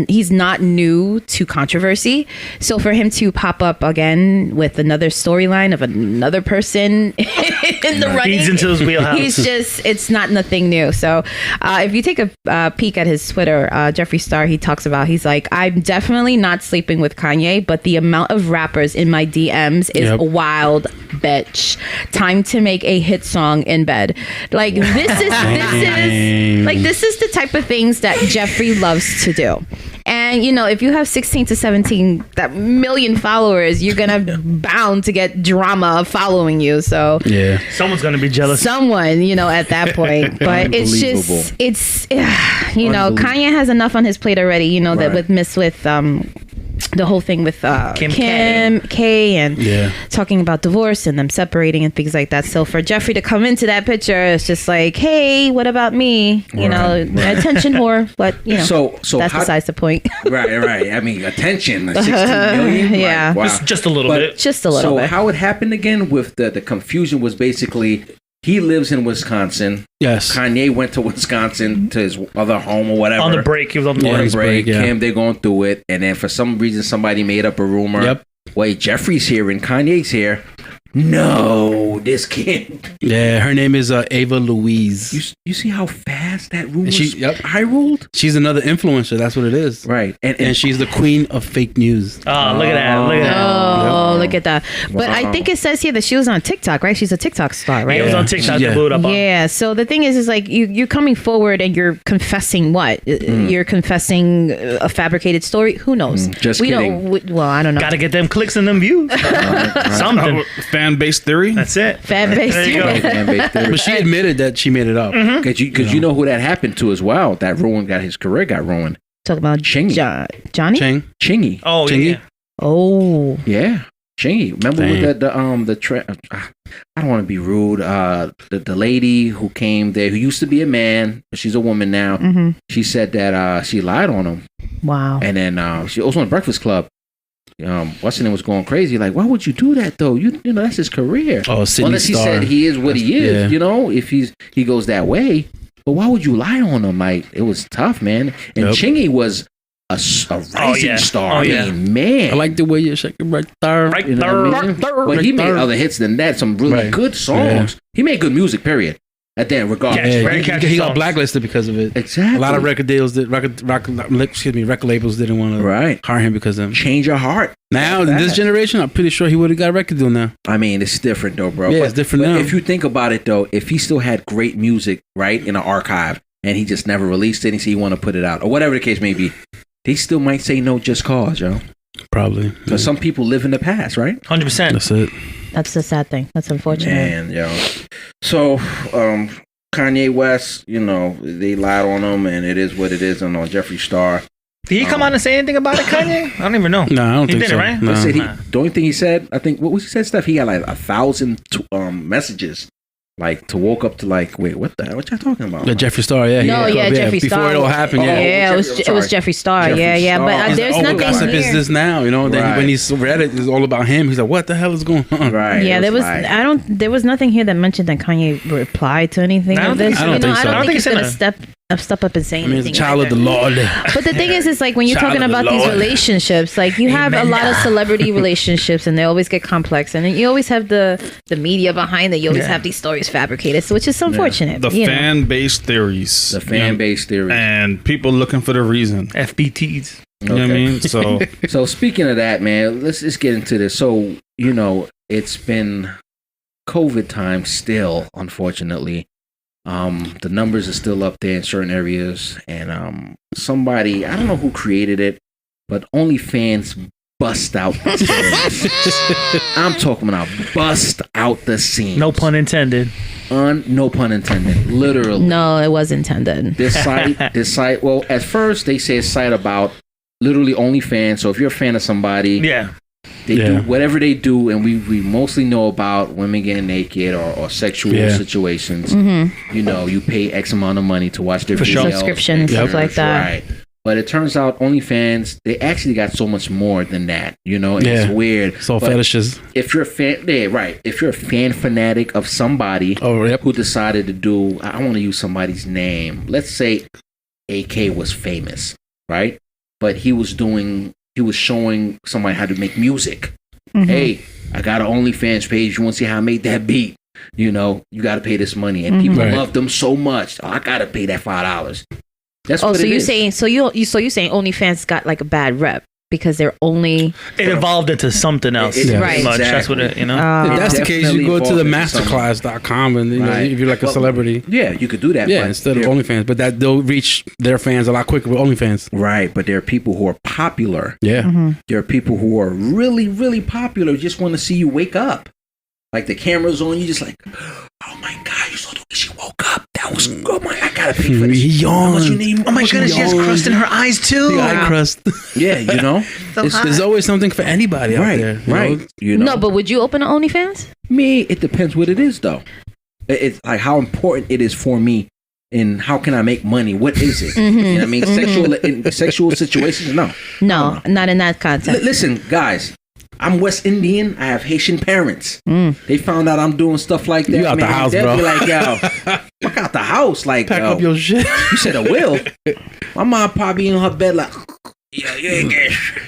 he's not new to controversy. So for him to pop up again with another storyline of another person in the running, feeds into his wheelhouse. It's not nothing new. So if you take a peek at his Twitter, Jeffree Star, he's like, I'm definitely not sleeping with Kanye, but the amount of rappers in my DMs is wild, bitch. Time to make a hit song in bed. Like this is the type of things that Jeffree loves to do. And if you have 16 to 17 million followers, you're gonna bound to get drama following you. So someone's gonna be jealous. Someone, at that point. But it's Kanye has enough on his plate already. That with the whole thing with Kim K and talking about divorce and them separating and things like that. So for Jeffrey to come into that picture, it's just like, hey, what about me? You know, attention whore. But you know, so that's besides the point. right. I mean, attention, 16 million. Yeah, wow. just a little bit. Just a little bit. So how it happened again with the confusion was basically he lives in Wisconsin. Yes. Kanye went to Wisconsin to his other home or whatever. On the break, he was on the break. Kim, they're going through it, and then for some reason somebody made up a rumor. Yep. Wait, Jeffrey's here and Kanye's here. No, this can't. Yeah, her name is Ava Louise. You see how fast that rumor high ruled? She's another influencer. That's what it is. Right. And she's the queen of fake news. Oh, look at that. Oh, look at that. But I think it says here that she was on TikTok, right? She's a TikTok star, right? Yeah, it was on TikTok. Yeah. Blew it up. Yeah. So the thing is like you're coming forward and you're confessing what? You're confessing a fabricated story? Who knows? Just kidding. Well, I don't know. Gotta get them clicks and them views. Something. Fan-based theory? That's it. Fan-based theory. But she admitted that she made it up. Because you know who that happened to as well. That his career got ruined. Talking about Chingy. Johnny? Chingy. Oh, Chingy? yeah. Oh. Yeah. Chingy. Remember with I don't want to be rude. The lady who came there, who used to be a man, but she's a woman now. Mm-hmm. She said that she lied on him. Wow. And then she also on Breakfast Club. What's her name was going crazy. Like, why would you do that though? You know that's his career. Oh, Sydney unless he said he is what he is. Yeah. You know, if he goes that way. But why would you lie on him? Like, it was tough, man. And Chingy was a rising star. I mean, man. I like the way you shake it right there. Right you know what I mean? But he made other hits than that. Some really good songs. Yeah. He made good music, period. At that regard, he got blacklisted because of it. Exactly. A lot of record labels didn't want to hire him because of him. Change your heart. Now, in this generation, I'm pretty sure he would have got a record deal now. I mean, it's different though, bro. Yeah, it's different now. If you think about it though, if he still had great music, right, in an archive, and he just never released it, and he want to put it out, or whatever the case may be, they still might say no just cause, yo. Probably. Because some people live in the past, right? 100%. That's it. That's the sad thing. That's unfortunate. Man, yo. So, Kanye West, you know, they lied on him, and it is what it is. And on Jeffree Star. Did he come on and say anything about it, Kanye? I don't even know. No, I don't think so. Right? No. The only thing he said, I think, what was he said, Steph? He got like 1,000 messages. Like to woke up to like, wait, what the hell? What y'all talking about? The Jeffree Star, Jeffree Star. Before it all happened, it was Jeffree Star. Yeah. But there's nothing gossip here. Is this now? You know, then when he's read it, it's all about him. He's like, what the hell is going on? Right. Yeah, there was nothing here that mentioned that Kanye replied to anything of this. I don't think so. I don't think he's gonna step up and say anything. I mean, he's a child of the Lord. But the thing is like when you're talking about these relationships, like you have a lot of celebrity relationships, and they always get complex, and then you always have the media behind it. You always have these stories fabricated, which is unfortunate. The fan-based theories. The fan-based theories. And people looking for the reason. FBTs. You know what I mean? So speaking of that, man, let's just get into this. So, you know, it's been COVID time still, unfortunately. The numbers are still up there in certain areas, and somebody, I don't know who created it, but OnlyFans bust out the seams. I'm talking about bust out the seams. No pun intended. No pun intended. Literally. No, it was intended. This site. Well, at first they say a site about literally OnlyFans. So if you're a fan of somebody, they do whatever they do, and we mostly know about women getting naked or sexual situations. Mm-hmm. You know, you pay X amount of money to watch their videos, subscription and stuff like that. Right. But it turns out OnlyFans, they actually got so much more than that. You know, and it's weird. It's all fetishes. If you're a fan, if you're a fan fanatic of somebody who decided to do, I want to use somebody's name. Let's say AK was famous, right? But he was showing somebody how to make music. Mm-hmm. Hey, I got an OnlyFans page. You want to see how I made that beat? You know, you got to pay this money. And people love them so much. I got to pay that $5. That's what so it you're is. saying you're saying OnlyFans got like a bad rep because they're only it evolved into something else. Right. Exactly. That's what it, you know. If that's the case, you go to the masterclass.com and you know, if you're like a celebrity. Yeah, you could do that. Yeah, instead of OnlyFans. But that they'll reach their fans a lot quicker with OnlyFans. Right, but there are people who are popular. Yeah. Mm-hmm. There are people who are really, really popular, just want to see you wake up. Like the camera's on, you just like, oh my God, you saw the way she woke up. That was, oh my, I gotta pay for this. How much you need? Oh my goodness, she has crust in her eyes too. The eye crust. Yeah, you know. There's always something for anybody out there. Right. You know? No, but would you open an OnlyFans? Me, it depends what it is, though. It's like how important it is for me, and how can I make money? What is it? You know what I mean? Sexual situations? No, not in that context. Listen, guys. I'm West Indian. I have Haitian parents. They found out I'm doing stuff like that. You out the house, they'll bro. be like, yo, fuck out the house. Like, pack up your shit. You said a will. My mom probably in her bed like, yeah, you ain't get shit.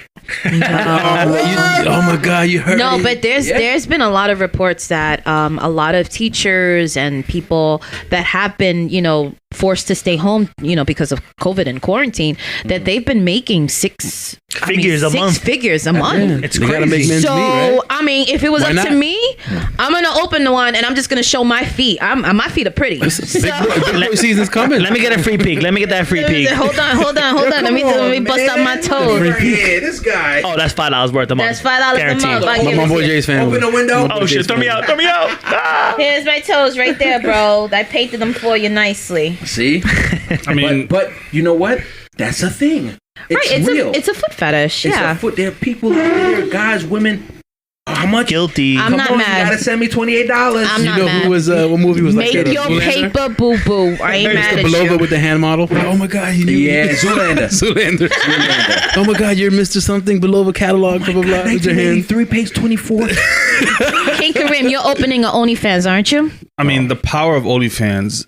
Oh my God, you heard No, me. but there's been a lot of reports that a lot of teachers and people that have been, forced to stay home, because of COVID and quarantine, that they've been making six figures a month. It's crazy. Gotta make men's meat, right? I mean, if it was up to me, I'm gonna open the one and I'm just gonna show my feet. My feet are pretty. Big boy season's coming. Let me get a free peek. Let me get that free peek. Hold on. Let me bust out my toes. Yeah, this guy. Oh, that's $5 worth a month. That's $5 a month. My boy Jay's fan. Open the window. Oh shit! Throw me out! Ah. Here's my toes right there, bro. I painted them for you nicely. See? I mean, but you know what? That's a thing. It's real. It's a foot fetish. It's Yeah. a foot. There are people out there, guys, women. How much? Guilty. I'm not mad. You gotta send me $28. I'm not mad. Who was what movie was Make like that? your paper, boo boo. I ain't mad at Belova you. with the hand model. Oh my God, you knew. Yeah, Zoolander. Zoolander. Oh my God, you're Mr. Something Belova catalog. Blah blah blah. With your hand. 1983, page 24. King Kareem, you're opening an OnlyFans, aren't you? I mean, the power of OnlyFans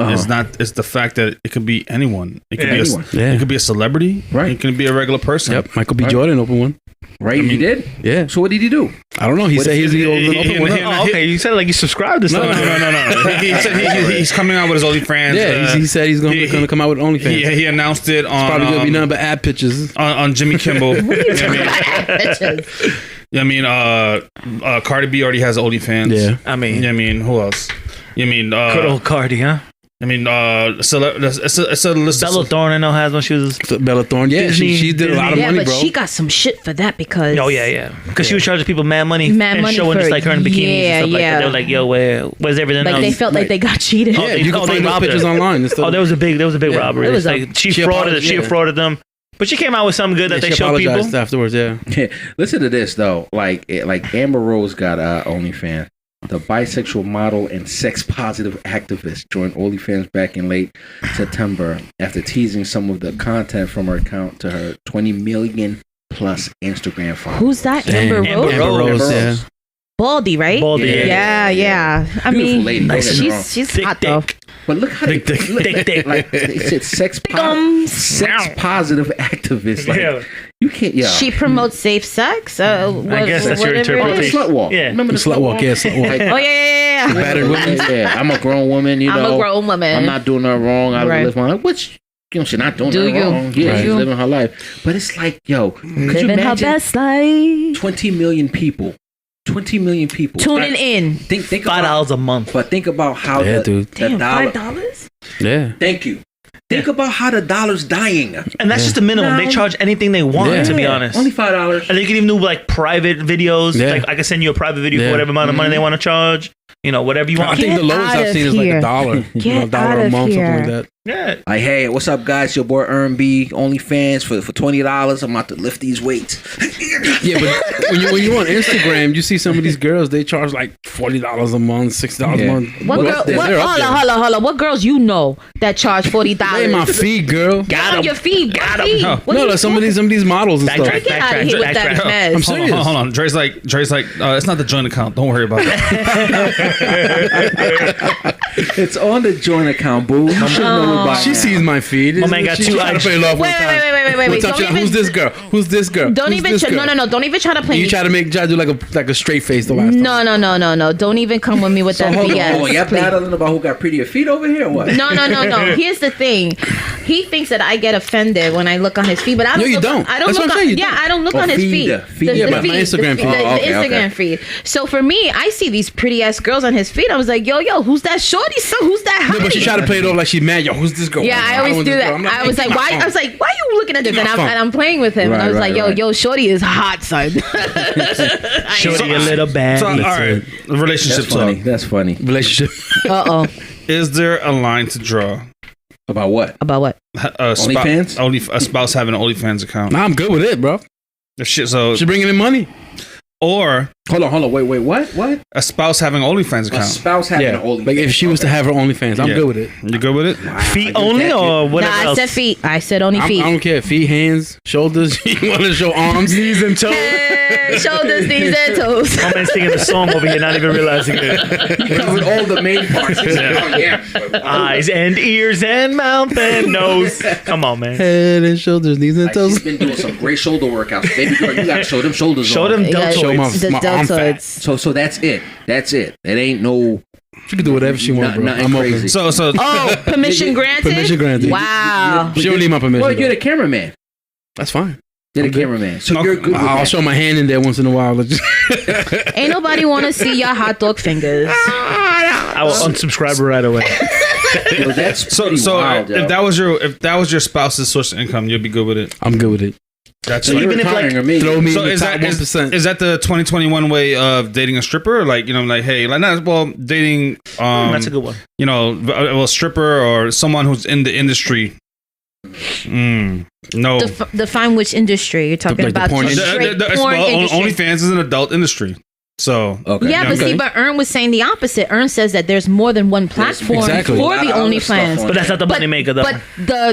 is the fact that it could be anyone. It could be anyone. It could be a celebrity. Right. It could be a regular person. Yep, Michael B. Jordan opened one. Right? He did? Yeah. So what did he do? I don't know. He said he's open one. Oh, okay, you said like you subscribed to something. No. He said he's coming out with his OnlyFans. Yeah, he said he's going to come out with OnlyFans. He announced it on. It's probably going to be nothing but ad pictures. On Jimmy Kimmel. Yeah, I mean, Cardi B already has OnlyFans. Yeah. I mean, who else? Good old Cardi, huh? I mean, it's a list. Bella Thorne, I know, has when she was Bella Thorne. Yeah, she did a lot of money, but bro. she got some shit for that because. Oh yeah, because she was charging people mad money and showing for just like her in bikinis and stuff like that. yeah. They were like, "Yo, where's everything Like else?" they felt like they got cheated. Yeah, you can find those pictures online. And stuff. Oh, there was a big robbery. It was She frauded them, but she came out with something good that they showed people afterwards. Yeah. Listen to this though. Like Amber Rose got OnlyFans. The bisexual model and sex-positive activist joined OnlyFans back in late September after teasing some of the content from her account to her 20 million plus Instagram followers. Who's that? Amber Rose? Amber Rose, yeah. Baldy, right? Baldy, yeah. I mean, lady, she's hot though. But look how they like they said sex positive activist. Like, you can't. Yeah. She promotes safe sex. I guess that's your interpretation. Slut walk. Yeah. Remember the Slut walk. Yeah, slut walk. Like, Oh yeah. Battered women. Yeah, I'm a grown woman. You know, I'm a grown woman. I'm not doing nothing wrong. I Right. live my life. Which she's not doing Do nothing you? wrong. Yeah, Right. she's living her life. But it's like, yo, could you Living her imagine best life. 20 million people? 20 million people Tuning in. Think about $5 a month. But think about how Yeah, the dude. Damn, dollar. $5. Yeah. Thank you. Think about how the dollar's dying. And that's just the minimum. They No. charge anything they want, to be honest. Only $5. And they can even do like private videos. Yeah. Like I can send you a private video Yeah. for whatever amount of money they want to charge. Whatever you I want. think the lowest out I've of seen is like here. $1. Get $1 out a of month, here. something like that. Yeah. Like, hey, what's up, guys? Your boy R&B, OnlyFans for $20. I'm about to lift these weights. Yeah, but when you on Instagram, you see some of these girls. They charge like $40 a month, $60 a month. What girl? Hold on. What girls you know that charge $40? They in my feed, girl. Got on your feet. Got 'em. feet. No. What are you Some of these models and stuff. Get out of here with that mess. I'm serious. Hold on. Dre's like, it's not the joint account. Don't worry about that. It's on the joint account, boo. You should know it by She now. sees my feed. My man got She two tried to eyes. play it off one Wait. time. Don't Who's even- this girl? Who's this girl? Don't Who's even. this girl? No. Don't even try to play. You try to do like a straight face the last time. No. Don't even come with me with that Hold BS. on, y'all please. battling about who got prettier feet over here or what? No. Here's the thing. He thinks that I get offended when I look on his feed, but I don't. No, you look don't. I don't That's look what I'm on. saying, you Yeah, don't. I don't look Oh, on his feed, feed. feed. Yeah, but my Instagram feed. The Okay. Instagram feed. So for me, I see these pretty ass girls on his feed. I was like, yo, who's that shorty? So who's that? No, but she tried to play it off like she's mad. Yo, who's this girl? Yeah, I always do that. I was like, why? I was like, why are you looking at this? And I'm playing with him. And I was like, yo, shorty is hot, son. Shorty a little bad. So, all right, relationship That's funny. talk. That's funny. relationship. Uh oh. Is there a line to draw About what? OnlyFans? Only a spouse having an OnlyFans account. Nah, I'm good with it, bro. She's bringing in money. Or hold on, wait, what? A spouse having an OnlyFans account. A spouse having an OnlyFans. Like if she was to have her OnlyFans, I'm good with it. You good with it? Wow, feet only or whatever else? I said feet. I said only feet. I don't care. Feet, hands, shoulders. You want to show arms, knees, and toes. Shoulders, knees, and toes. My man's singing the song over here, not even realizing it. He covered all the main parts. Eyes and ears and mouth and nose. Come on, man. Head and shoulders, knees and toes. She's been doing some great shoulder workouts. Baby girl, you gotta show them shoulders. Show them deltoids. Show my arm fat. So that's it. It ain't no. She can do whatever she wants, bro. I'm crazy. open. So. Oh, permission granted. Permission granted. Wow. She don't need my permission. Well, you're the cameraman. That's fine. You're the cameraman. So you're good. I'll show my hand in there once in a while. Ain't nobody want to see your hot dog fingers. I will unsubscribe right away. Yo, that's so wild, if that was your spouse's source of income, you'd be good with it. I'm good with it. That's so like, even if like throw me so in the is top that 1%. Is that the 2021 way of dating a stripper? Like hey, like not well dating. That's a good one. A stripper or someone who's in the industry. No. Define which industry you're talking about. Porn industry. OnlyFans is an adult industry. So okay. Yeah, but see, but Ern was saying the opposite. Ern says that there's more than one platform for the OnlyFans. But that's not the moneymaker, though. But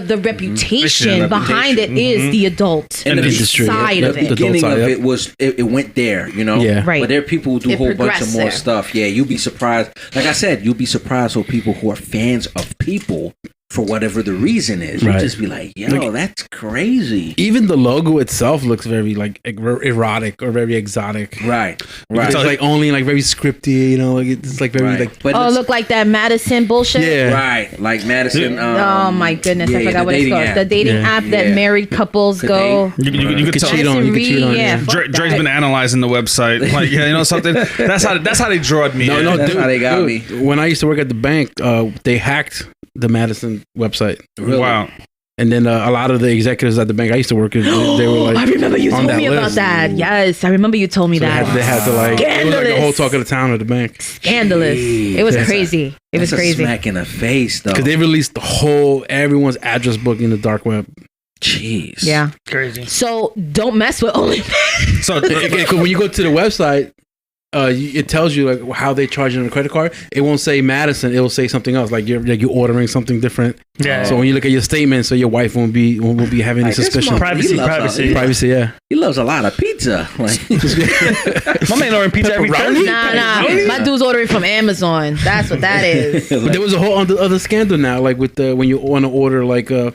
the reputation behind it is the adult industry side of it. The beginning of it was it went there, Yeah. Right. But there are people who do a whole bunch of more stuff. Yeah, you'll be surprised. Like I said, you'll be surprised with people who are fans of people. For whatever the reason is, you just be like, yo, that's crazy. Even the logo itself looks very like erotic or very exotic. Right. It's like only like very scripty, like it's like very like. But look like that Madison bullshit. Yeah. Right. Like Madison. Oh my goodness, I forgot what it's called. The dating app that married couples go. You could tell. You could cheat on. Yeah, Drake's been analyzing the website. Like something. That's how they drawed me. No, that's how they got me. When I used to work at the bank, they hacked the Madison website. Really? Wow. And then a lot of the executives at the bank I used to work with, they were like, I remember you told me about that. Yes, I remember you told me that. They had to like, it was like the whole talk of the town at the bank. Scandalous. It was crazy. It was crazy. A smack in the face, though. Because they released everyone's address book in the dark web. Jeez. Yeah. Crazy. So don't mess with OnlyFans. So when you go to the website, it tells you like how they charge you on a credit card. It won't say Madison. It will say something else. Like you're ordering something different. Yeah. So when you look at your statement, so your wife won't be having any suspicion. Privacy. Yeah. He loves a lot of pizza. Like, my man ordering pizza every Thursday. Nah. My dude's ordering from Amazon. That's what that is. But there was a whole other scandal now. Like with when you want to order like there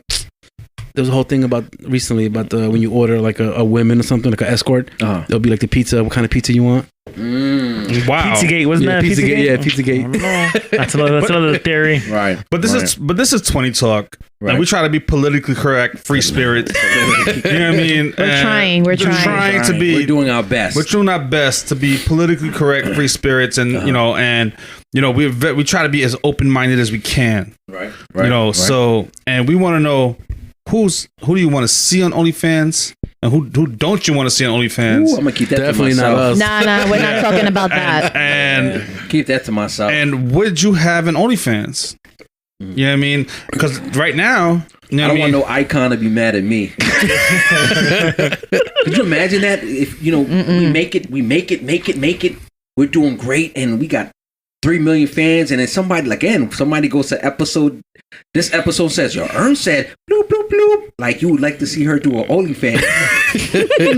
was a whole thing recently about when you order like a woman or something like an escort, there'll be like the pizza. What kind of pizza you want? Wow. Pizzagate, wasn't that Pizzagate? Yeah, Pizzagate. That's another theory. Right. But this is 20 talk. Right. And we try to be politically correct, free spirit. You know what I mean? We're trying to be. We're doing our best. We're doing our best to be politically correct, free spirits, and we try to be as open minded as we can. Right. So and we want to know who do you want to see on OnlyFans. And who don't you want to see on OnlyFans? Ooh, I'm gonna keep that Definitely to myself. not us. Nah, we're not talking about that. And keep that to myself. And would you have an OnlyFans? You know what I mean? Because right now, I don't want no icon to be mad at me. Could you imagine that? If we make it, we're doing great, and we got 3 million fans, and then somebody goes to episode. This episode says, "Your Ern said bloop bloop bloop." Like you would like to see her do an OnlyFans.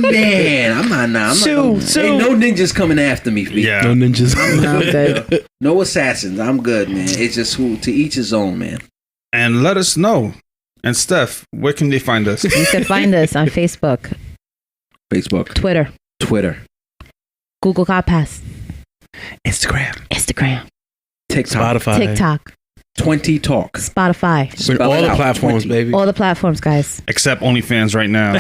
Man, I'm not. Ain't no ninjas coming after me. Yeah, no ninjas. I'm good. No assassins. I'm good, man. It's just to each his own, man. And let us know. And Steph, where can they find us? You can find us on Facebook, Twitter, Google Podcasts, Instagram, TikTok. 20 Talk. Spotify. All the platforms, 20. baby. All the platforms, guys. Except OnlyFans right now.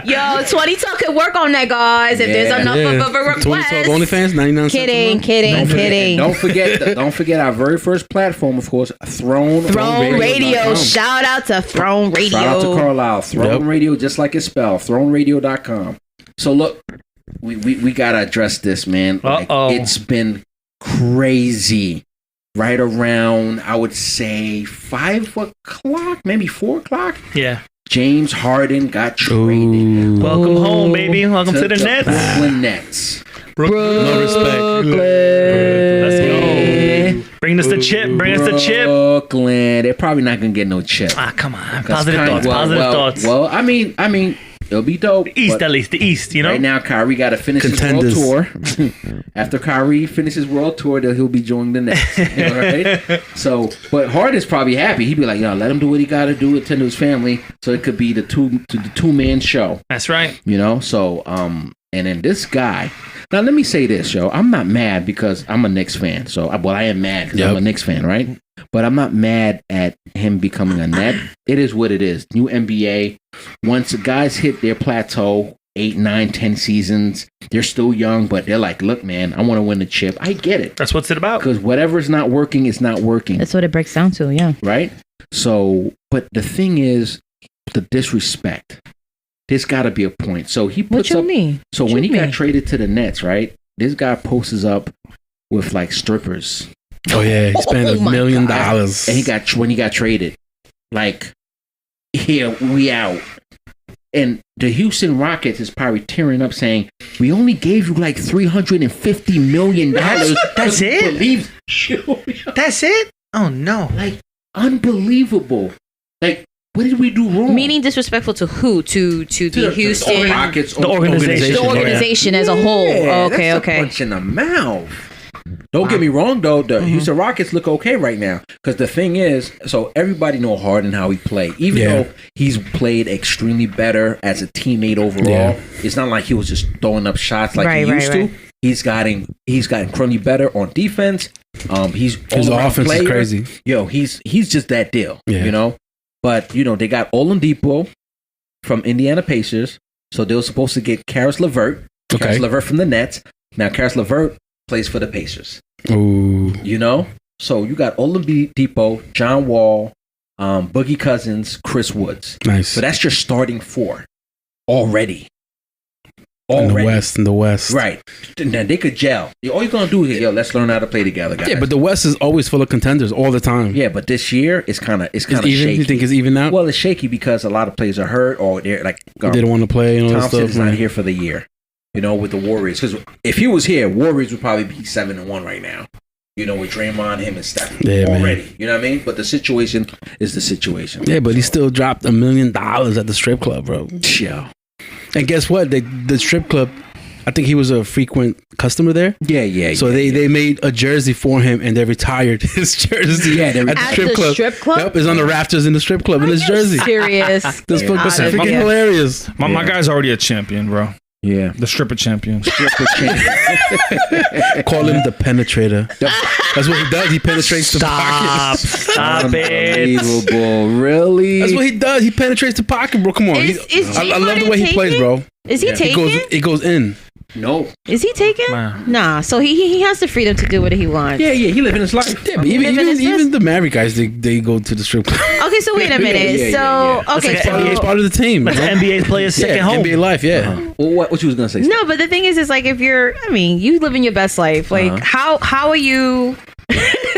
Yo, 20 Talk could work on that, guys. If there's enough of a request. 20 Talk OnlyFans, 99 cents. Kidding. Don't forget our very first platform, of course, Throne Radio. Shout out to Throne Radio. Shout out to Carlisle. Throne Radio, just like it's spelled. ThroneRadio.com. So look, we gotta address this, man. Like, it's been crazy right around, I would say 5 o'clock, maybe 4 o'clock. Yeah. James Harden got traded. Ooh. Welcome home, baby. Welcome to the Nets. Brooklyn Nets. No respect. Let's go. Bring us the chip. Bring us the chip. Brooklyn. They're probably not gonna get no chip. Come on. Positive thoughts. Well, I mean, it'll be dope. East, at least the East, you know. Right now, Kyrie got to finish his world tour. After Kyrie finishes world tour, then he'll be joining the Nets. All right. So, but Harden's probably happy. He'd be like, "Yo, let him do what he got to do, attend to his family." So it could be the two-man show. That's right. You know. So, and then this guy. Now, let me say this, yo. I'm not mad because I'm a Knicks fan. So, I am mad because I'm a Knicks fan, right? But I'm not mad at him becoming a Net. It is what it is. New NBA. Once guys hit their plateau, 8, 9, 10 seasons, they're still young, but they're like, look, man, I want to win the chip. I get it. That's what's it about. Because whatever's not working is not working. That's what it breaks down to, yeah. Right? So, but the thing is, the disrespect. There's got to be a point. So he puts what you up. Mean? So what when you he mean? got traded to the Nets, right? This guy posts up with like strippers. Oh yeah, he spent $1 million. And when he got traded, like, here we out. And the Houston Rockets is probably tearing up, saying, "We only gave you like $350 million." That's it. That's it. Oh no! Like, unbelievable. Like, what did we do wrong? Meaning disrespectful to who? To the Houston Rockets, the organization. The organization as a whole. Okay. That's a punch in the mouth. Don't get me wrong, though. The Houston Rockets look okay right now. Because the thing is, so everybody know Harden how he play. Even though he's played extremely better as a teammate overall, it's not like he was just throwing up shots like he used to. He's gotten currently better on defense. His offense is crazy. Yo, he's just that deal. Yeah. You know. But you know they got Oladipo from Indiana Pacers, so they were supposed to get Karis LeVert. Karis LeVert from the Nets. Now Karis LeVert plays for the Pacers. Ooh. You know? So you got Oladipo, John Wall, Boogie Cousins, Chris Woods. Nice. So that's your starting 4 already. In the West. Right. Then they could gel. All you're going to do is, let's learn how to play together, guys. Yeah, but the West is always full of contenders all the time. Yeah, but this year, it's kind of shaky. You think it's even now? Well, it's shaky because a lot of players are hurt or they're like... they don't want to play and all that stuff. Thompson's not here for the year, you know, with the Warriors. Because if he was here, Warriors would probably be 7-1 right now. You know, with Draymond, him, and Steph already. Man. You know what I mean? But the situation is the situation. Yeah, but he still dropped $1 million at the strip club, bro. Yeah. And guess what? The strip club... I think he was a frequent customer there. Yeah. So they made a jersey for him, and they retired his jersey at the strip club. Yep, it's on the rafters in the strip club in his jersey. Serious? This freaking hilarious. My guy's already a champion, bro. Yeah, the stripper champion. Call him the penetrator. That's what he does. He penetrates the pocket. Stop Unbelievable. Really? That's what he does. He penetrates the pocket, bro. Come on. I love the way he plays, bro. Is he taking? It goes in. No. Is he taking? Nah. So he has the freedom to do what he wants. Yeah. He living his life. Yeah, but even the married guys, they go to the strip club. Okay, so wait a minute. Okay, it's part of the team. But the NBA players' second home. NBA life, yeah. Well, what you was gonna say? No, but the thing is like if you're, you living your best life. Like how are you?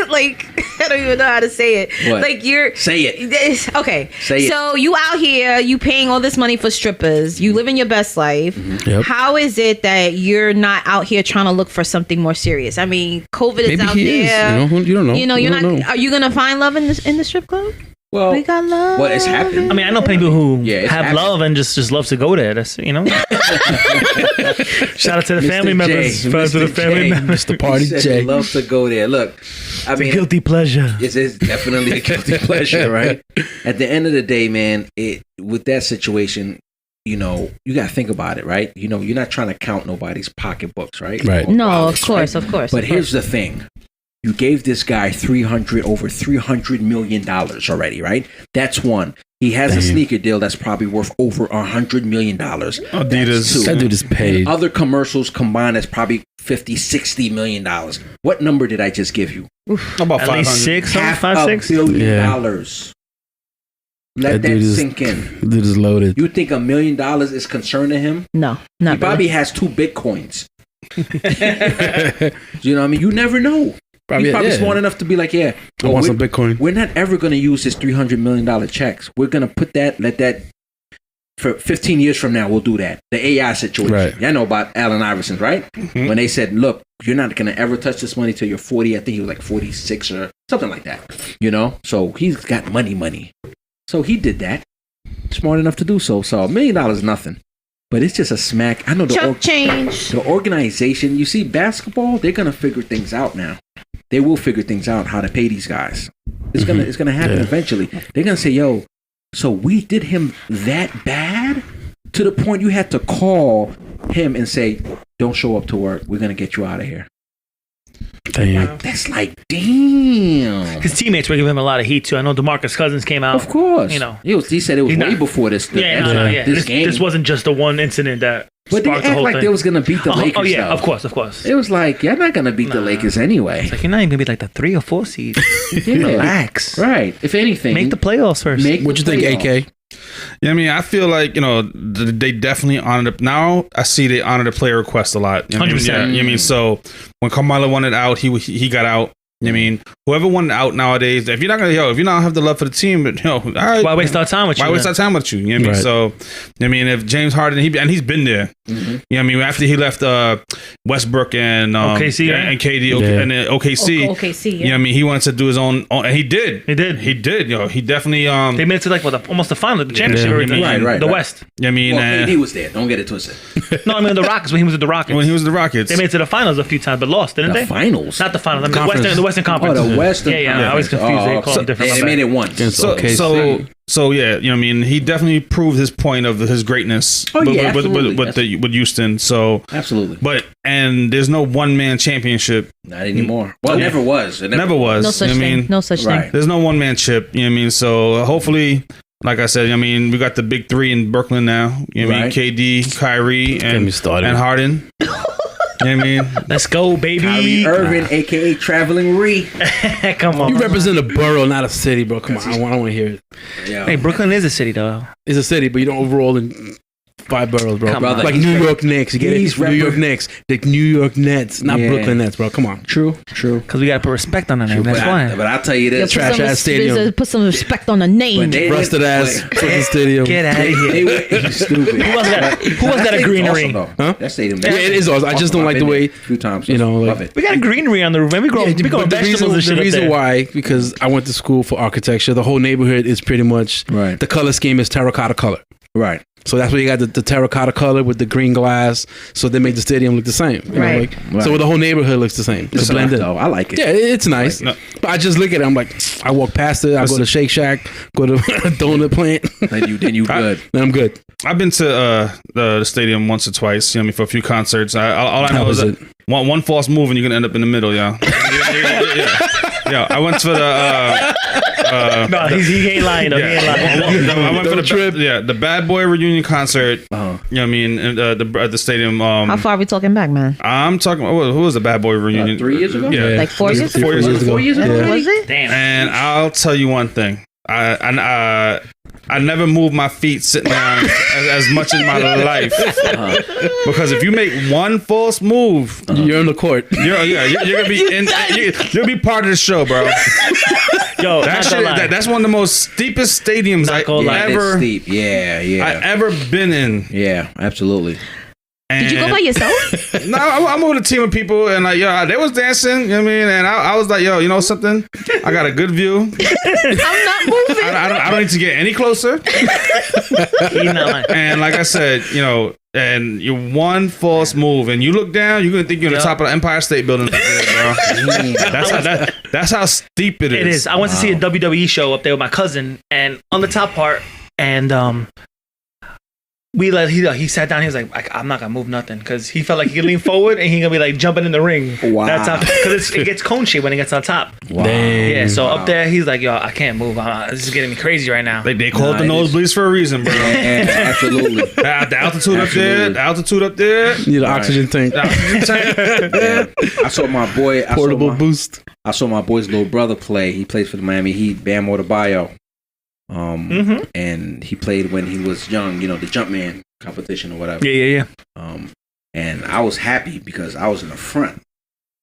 Like I don't even know how to say it. What? Like you're say it. Okay. Say it. So you out here, you paying all this money for strippers. You living your best life. Mm-hmm. Yep. How is it that you're not out here trying to look for something more serious? I mean, COVID is out there. You don't know. You know, you're not. Know. Are you gonna find love in the strip club? Well, we got love. Well, it's happening. I mean, I know people who have happening. love and just love to go there. That's Shout out to the family members. Shout out to the family members. Mr. Party J. Love to go there. Look, I mean, guilty pleasure. It is definitely a guilty pleasure, right? At the end of the day, man, with that situation, you know, you got to think about it, right? You know, you're not trying to count nobody's pocketbooks, right? Right. No, of course. But here's the thing. You gave this guy over $300 million already, right? That's one. He has a sneaker deal that's probably worth over $100 million. Adidas. That dude is paid. And other commercials combined, that's probably $50-60 million. What number did I just give you? About at least $6, $500 million. Let that sink in. Dude is loaded. You think $1 million is concerning him? No, not He probably has 2 Bitcoins. You know what I mean? You never know. He's probably smart enough to be like, I want some Bitcoin. We're not ever going to use this $300 million checks. We're going to put that, let that, for 15 years from now, we'll do that. The AI situation. Right. Y'all know about Allen Iverson, right? Mm-hmm. When they said, look, you're not going to ever touch this money till you're 40. I think he was like 46 or something like that. So he's got money. So he did that. Smart enough to do so. So $1 million is nothing. But it's just a smack. I know the organization. You see, basketball, they're going to figure things out now. They will figure things out how to pay these guys. It's gonna happen eventually. They're gonna say, yo, so we did him that bad to the point you had to call him and say, don't show up to work. We're gonna get you out of here. Damn. That's like, damn. His teammates were giving him a lot of heat too. I know DeMarcus Cousins came out. Of course. He said it was way before this. This game. This wasn't just the one incident that but sparked they the whole like thing. They was gonna beat the Lakers. Oh yeah, though. of course. It was like, you're not gonna beat the Lakers anyway. It's like, you're not even gonna be like the 3 or 4 seed. Relax. Right. If anything, make the playoffs first. What you think, AK? Yeah, I mean, I feel like, they definitely honored it. Now I see they honor the player request a lot. 100%. I mean, so when Carmelo wanted out, he got out. I mean, whoever wanted out nowadays, if you're not have the love for the team, but all right, why waste our time with you? Why waste our time with you? You know what I mean? So, I mean, if James Harden, he's been there. Mm-hmm. You know what I mean? After he left Westbrook and OKC and KD and OKC, OKC, you know what I mean? He wanted to do his own, and he did. He did. He definitely. They made it to like almost the final, the championship, right. The West. I mean, KD was there. Don't get it twisted. No, I mean the Rockets when he was at the Rockets. When he was at the Rockets, they made it to the finals a few times, but lost, didn't they? Finals, not the finals. I mean the Western Conference. Oh, the Western. Yeah. I was confused. They call them different. They made it once. So yeah, I mean, he definitely proved his point of his greatness. With Houston. So absolutely. And there's no one man championship. Not anymore. Well, it never was. Never was. No such thing. No such thing. There's no one man chip. You know what I mean? So hopefully, like I said, I mean, we got the big three in Brooklyn now. You know what I mean? KD, Kyrie, and Harden. You know what I mean? Let's go, baby. Kyrie Irving, a.k.a. Traveling Ree. Come on. You represent a borough, not a city, bro. Come on. I want to hear it. Yeah. Hey, Brooklyn is a city, though. It's a city, but you don't overall in 5 boroughs, bro. Brother, like New York Knicks. You get it? New York Knicks. The New York Nets, not Brooklyn Nets, bro. Come on. True. Because we got to put respect on the name. That's why. But I'll tell you this. Trash-ass stadium. Put some respect on the name. Rusted-ass stadium. Get out of here. Stupid. Who else got a greenery? Huh? That stadium. Yeah, it is awesome. I just don't like the way, a few times. love it. We got greenery on the roof. Man, we grow vegetables and shit. The reason why, because I went to school for architecture, the whole neighborhood is pretty much, the color scheme is terracotta color. Right. So that's why you got the terracotta color with the green glass. So they make the stadium look the same. Right. So the whole neighborhood looks the same. It's blended. I like it. Yeah, it's nice. But I just look at it. I'm like, I walk past it. I go to Shake Shack, go to Donut Plant. Then you good. Then I'm good. I've been to the stadium once or twice. You know what I mean, for a few concerts. All I know is that one false move and you're gonna end up in the middle, yeah. Yeah, I went for the. No, he ain't lying though. He ain't lying. I went for the trip. Yeah, the Bad Boy reunion concert. You know what I mean? At the stadium. How far are we talking back, man? I'm talking. Who was the Bad Boy reunion? 3 years ago. Yeah, like 4 years. 4 years ago. 4 years ago. Yeah. Was it? Damn. And I'll tell you one thing. I never moved my feet sitting down as much in my life. Because if you make one false move, you're in the court. You're gonna be you'll be part of the show, bro. Yo, that's one of the most steepest stadiums I ever steep. I ever been in. Yeah, absolutely. And did you go by yourself? No, I'm with a team of people, and like, they was dancing. You know what I mean? And I was like, you know something? I got a good view. I'm not moving. I don't need to get any closer. And like I said, and you one false move, and you look down, you're gonna think you're on the top of the Empire State Building, bro. That's how steep it is. It is. I went to see a WWE show up there with my cousin, and on the top part, and he sat down. He was like, I'm not gonna move nothing, because he felt like he could lean forward and he gonna be like jumping in the ring. Wow. That's how, because it gets cone shaped when it gets on top. Wow. Yeah. So up there, he's like, yo, I can't move. This is getting me crazy right now. They call it the nosebleeds for a reason, bro. Absolutely. The altitude up there. You need an oxygen tank. I saw my boy. Portable boost. I saw my boy's little brother play. He plays for the Miami Heat, Bam Adebayo. And he played when he was young, the Jumpman competition or whatever. Yeah. And I was happy because I was in the front.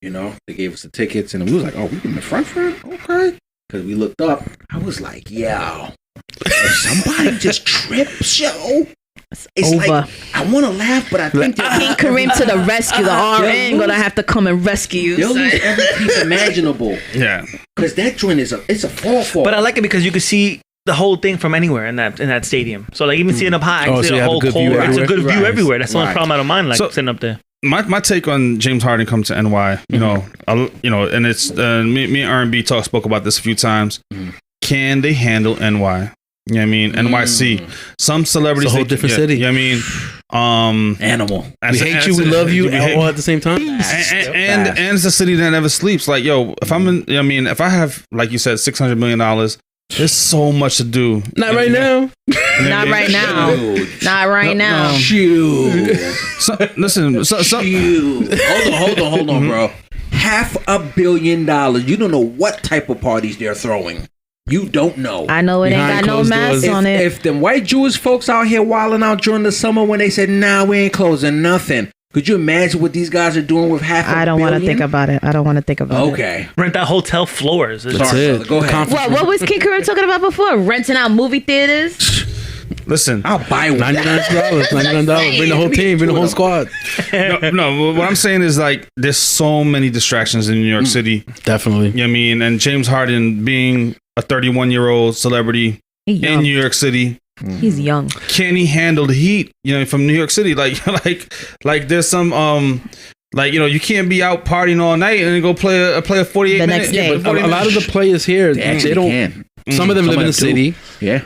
You know, they gave us the tickets, and we was like, "Oh, we in the front, okay." Because we looked up, I was like, "Yo, if somebody just trips, yo." It's over. Like, I want to laugh, but I think King Kareem to the rescue. The RN gonna have to come and rescue you. They'll lose every piece imaginable. Yeah, because that joint is a fall. But I like it because you can see the whole thing from anywhere in that stadium. So like even sitting up high, I can see the whole court. It's a good view everywhere. That's the only problem I don't mind, like sitting up there. My take on James Harden comes to NY. You know, and it's me and R&B spoke about this a few times. Can they handle NY? You know what I mean? NYC. Some celebrities. It's a whole different city. You know what I mean? Animal. We hate you, we love you, all at the same time. And it's a city that never sleeps. Like, yo, if I'm in, I mean, if I have, like you said, $600 million, there's so much to do. Not right now. Not right now. Not right now. Listen. Hold on, bro. $500 million. You don't know what type of parties they're throwing. You don't know. I know it ain't got no mask on it. If them white Jewish folks out here wilding out during the summer when they said, "Nah, we ain't closing nothing," could you imagine what these guys are doing with $500 million? I don't want to think about it. Okay. Rent that hotel floors. That's it. Go ahead. What was King Kareem talking about before? Renting out movie theaters? Listen, I'll buy one. $99. Bring the whole team. Bring the whole squad. No, what I'm saying is like there's so many distractions in New York City. Definitely. You know what I mean? And James Harden being a 31-year-old celebrity in New York City. He's young. Can he handle the heat? You know, from New York City, like there's some like, you know, you can't be out partying all night and then go play a 48 minutes. Yeah, but a lot of the players here, they don't. Can. Some of them live in the city,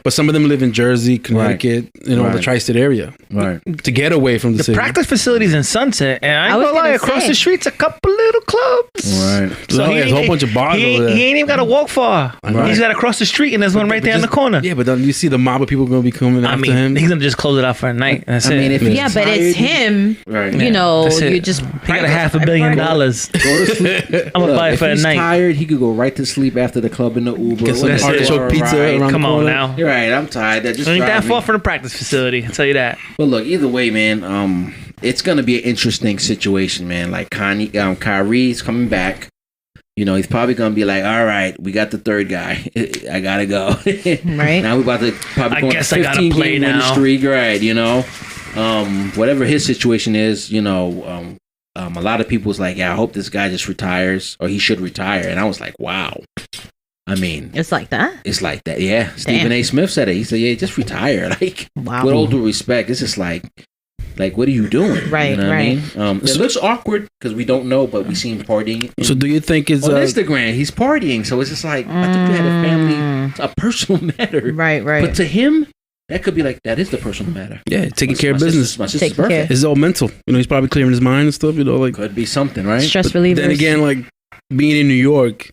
but some of them live in Jersey, Connecticut, the tri-state area, to get away from the city. Practice facilities in Sunset, and I ain't gonna lie, across the street's a couple little clubs. Right. So there's a whole bunch of bars over there. He ain't even got to walk far. He's got to cross the street, and there's one right there in the corner. Yeah, but then you see the mob of people going to be coming after him. He's going to just close it out for a night. That's it. But it's him. Right. You know, you just... He got $500 million. Go to sleep. I'm going to buy it for a night. If he's tired, he could go right to sleep after the club in the Uber. Get some artichoke pizza around Come on now. You're right. I'm tired. That just ain't that far from the practice facility. I'll tell you that. But look, either way, man, it's gonna be an interesting situation, man. Like Kyrie's coming back. You know, he's probably gonna be like, "All right, we got the third guy. I gotta go." Right now, we're about to probably go on a 15-game winning streak. Right? You know, whatever his situation is, you know, a lot of people was like, "Yeah, I hope this guy just retires, or he should retire." And I was like, "Wow." I mean, it's like that. It's like that, yeah. Damn. Stephen A. Smith said it. He said, "Yeah, just retire." Like, with all due respect, it's just like, what are you doing? Right, you know right. What I mean? It looks awkward because we don't know, but we see him partying. So, do you think it's on Instagram? He's partying, so it's just like I thought you had a family, it's a personal matter, right? But to him, that could be like that is the personal matter. Yeah, taking care of business. My sister's birthday. It's all mental. You know, he's probably clearing his mind and stuff. You know, like could be something, right? Stress relievers. Then again, like. Being in New York,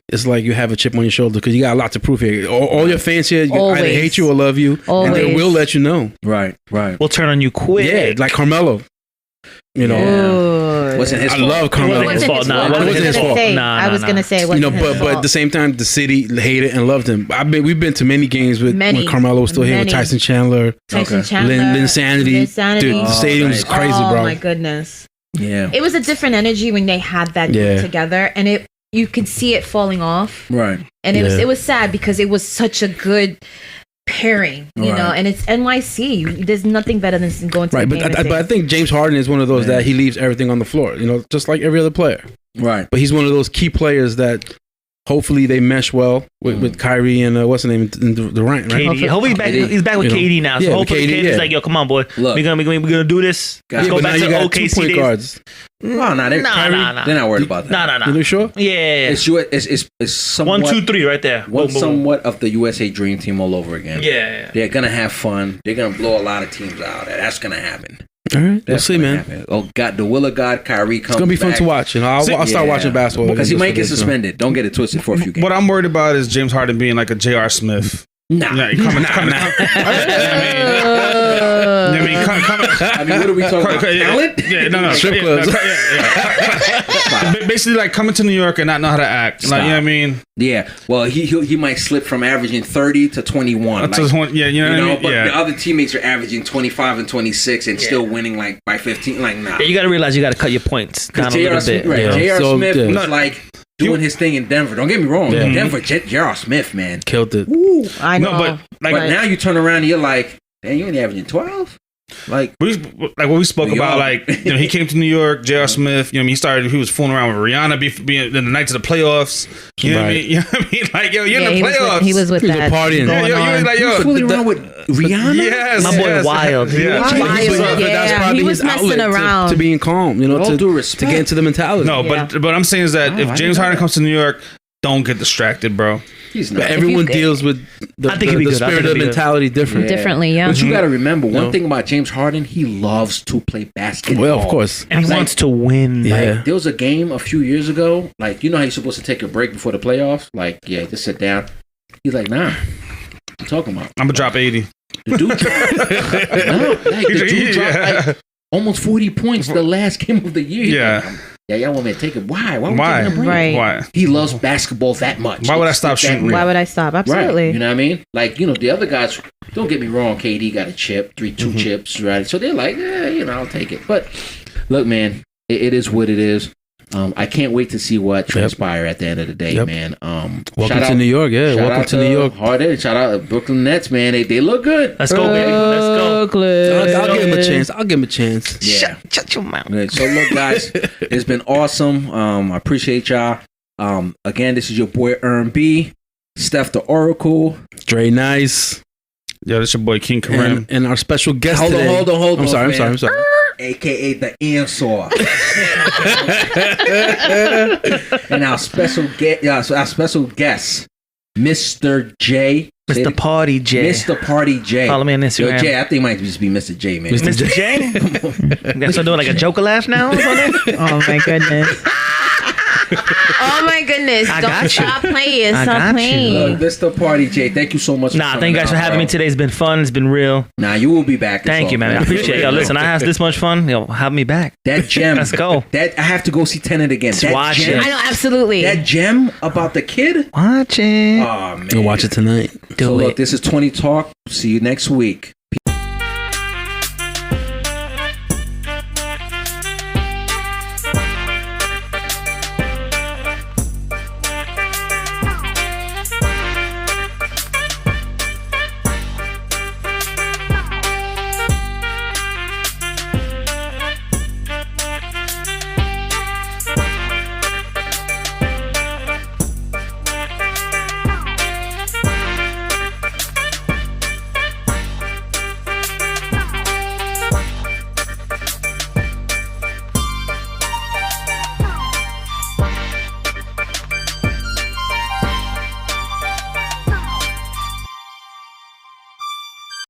it's like you have a chip on your shoulder because you got a lot to prove here. All your fans here either hate you or love you, and they will let you know. Right. We'll turn on you quick. Yeah, like Carmelo. You know, wasn't his fault. I love Carmelo. It wasn't his fault. I was gonna say, you know, but at the same time, the city hated and loved him. We've been to many games when Carmelo was still here with Tyson Chandler, Lynn Sanity. Dude, the stadium was crazy, bro. Oh my goodness. Yeah, it was a different energy when they had that group together, and you could see it falling off. Right, and it was sad because it was such a good pairing, you know, and it's NYC. There's nothing better than going to but I think James Harden is one of those that he leaves everything on the floor, you know, just like every other player. Right, but he's one of those key players that. Hopefully they mesh well with Kyrie and what's the name, Durant, right? KD. Hopefully he's back with KD now. So hopefully KD's like, yo, come on, boy, we're gonna do this. Let's go back to the OKC days. Guards. No, they're not worried about that. No. You sure? Yeah. It's somewhat 1, 2, 3 right there. Somewhat of the USA Dream Team all over again. Yeah. They're gonna have fun. They're gonna blow a lot of teams out. That's gonna happen. All right, we'll see, man. Happen. Oh, God, the will of God, Kyrie comes. It's gonna be fun to watch. You know, I'll start watching basketball because he might get suspended. Don't get it twisted for a few games. What I'm worried about is James Harden being like a J.R. Smith. Nah. Yeah, coming. I mean, what are we talking about? Talent? Yeah, no. Strip clubs. Basically, like coming to New York and not know how to act. Like, you know what I mean? Yeah. Well, he might slip from averaging 30 to 21. Like, yeah, you know what I mean? But yeah. the other teammates are averaging 25 and 26 and still winning like by 15. Like, nah. Yeah, you got to realize you got to cut your points down a little bit. Right. Yeah. J.R. So, Smith yeah. was like doing his thing in Denver. Don't get me wrong. Yeah. In Denver, J.R. Smith, man. Killed it. Woo. I know. No, but Now you turn around and you're like, man, you only averaging 12? Like what we spoke about, like, you know, he came to New York, J.R. Smith, you know, he was fooling around with Rihanna being in the nights of the playoffs. You know what I mean? You know what I mean? Like, yo, you're in the playoffs. He was with that. Partying. fooling around with Rihanna? Yes. My boy yes. Wild. Yeah. Wild, That's probably he was his messing outlet around. to being calm, you know, All due to respect. get into the mentality. No, but I'm saying is that if James Harden comes to New York, don't get distracted, bro. He's not. But everyone deals with I think he'd be the good. spirit of the mentality differently, yeah. But you got to remember one thing about James Harden. He loves to play basketball. Well, of course. And he wants to win. Yeah. Like, there was a game a few years ago. Like, you know how you're supposed to take a break before the playoffs? Like, yeah, just sit down. He's like, nah. What you talking about? I'm gonna drop 80. The dude dropped like almost 40 points the last game of the year. He's Yeah. like, yeah, y'all want me to take it? Why? Why? Why? Taking a break? Right. Why? He loves basketball that much. Why would I It's stop that shooting? real. Why would I stop? Absolutely. Right. You know what I mean? Like, you know, the other guys, don't get me wrong, KD got a chip, two chips, right? So they're like, yeah, you know, I'll take it. But look, man, it is what it is. I can't wait to see what transpire at the end of the day, man. Welcome to New York, yeah. Welcome to New York. Harden, shout out to Brooklyn Nets, man. They look good. Let's go, baby. Let's go. I'll give him a chance. I'll give him a chance. Yeah. Shut your mouth. Good. So look, guys, it's been awesome. I appreciate y'all. Again, this is your boy B, Steph the Oracle, Dre Nice. Yo, this your boy King Kareem. And our special guest Hold on, today. hold on. I'm sorry. AKA the answer. And our special guest, Mr. J. Mr. Party J. Mr. Party J. Follow me on Instagram. Yo, J, I think it might just be Mr. J, man. Mr. J? Guess I'm doing like a Joker laugh now? Oh my goodness. Oh my goodness. Don't stop playing. Stop playing. Look, Mr. Party J, thank you so much. Thank you guys for having me today. It's been fun. It's been real. You will be back. Thank you, man. I appreciate it. Yo, listen, I had this much fun. Yo, have me back. That gem. Let's go. That I have to go see Tenet again. That watch gem, it. I know, absolutely. That gem about the kid. Watch it. Oh man. You'll watch it tonight. So look, this is 20 Talk. See you next week.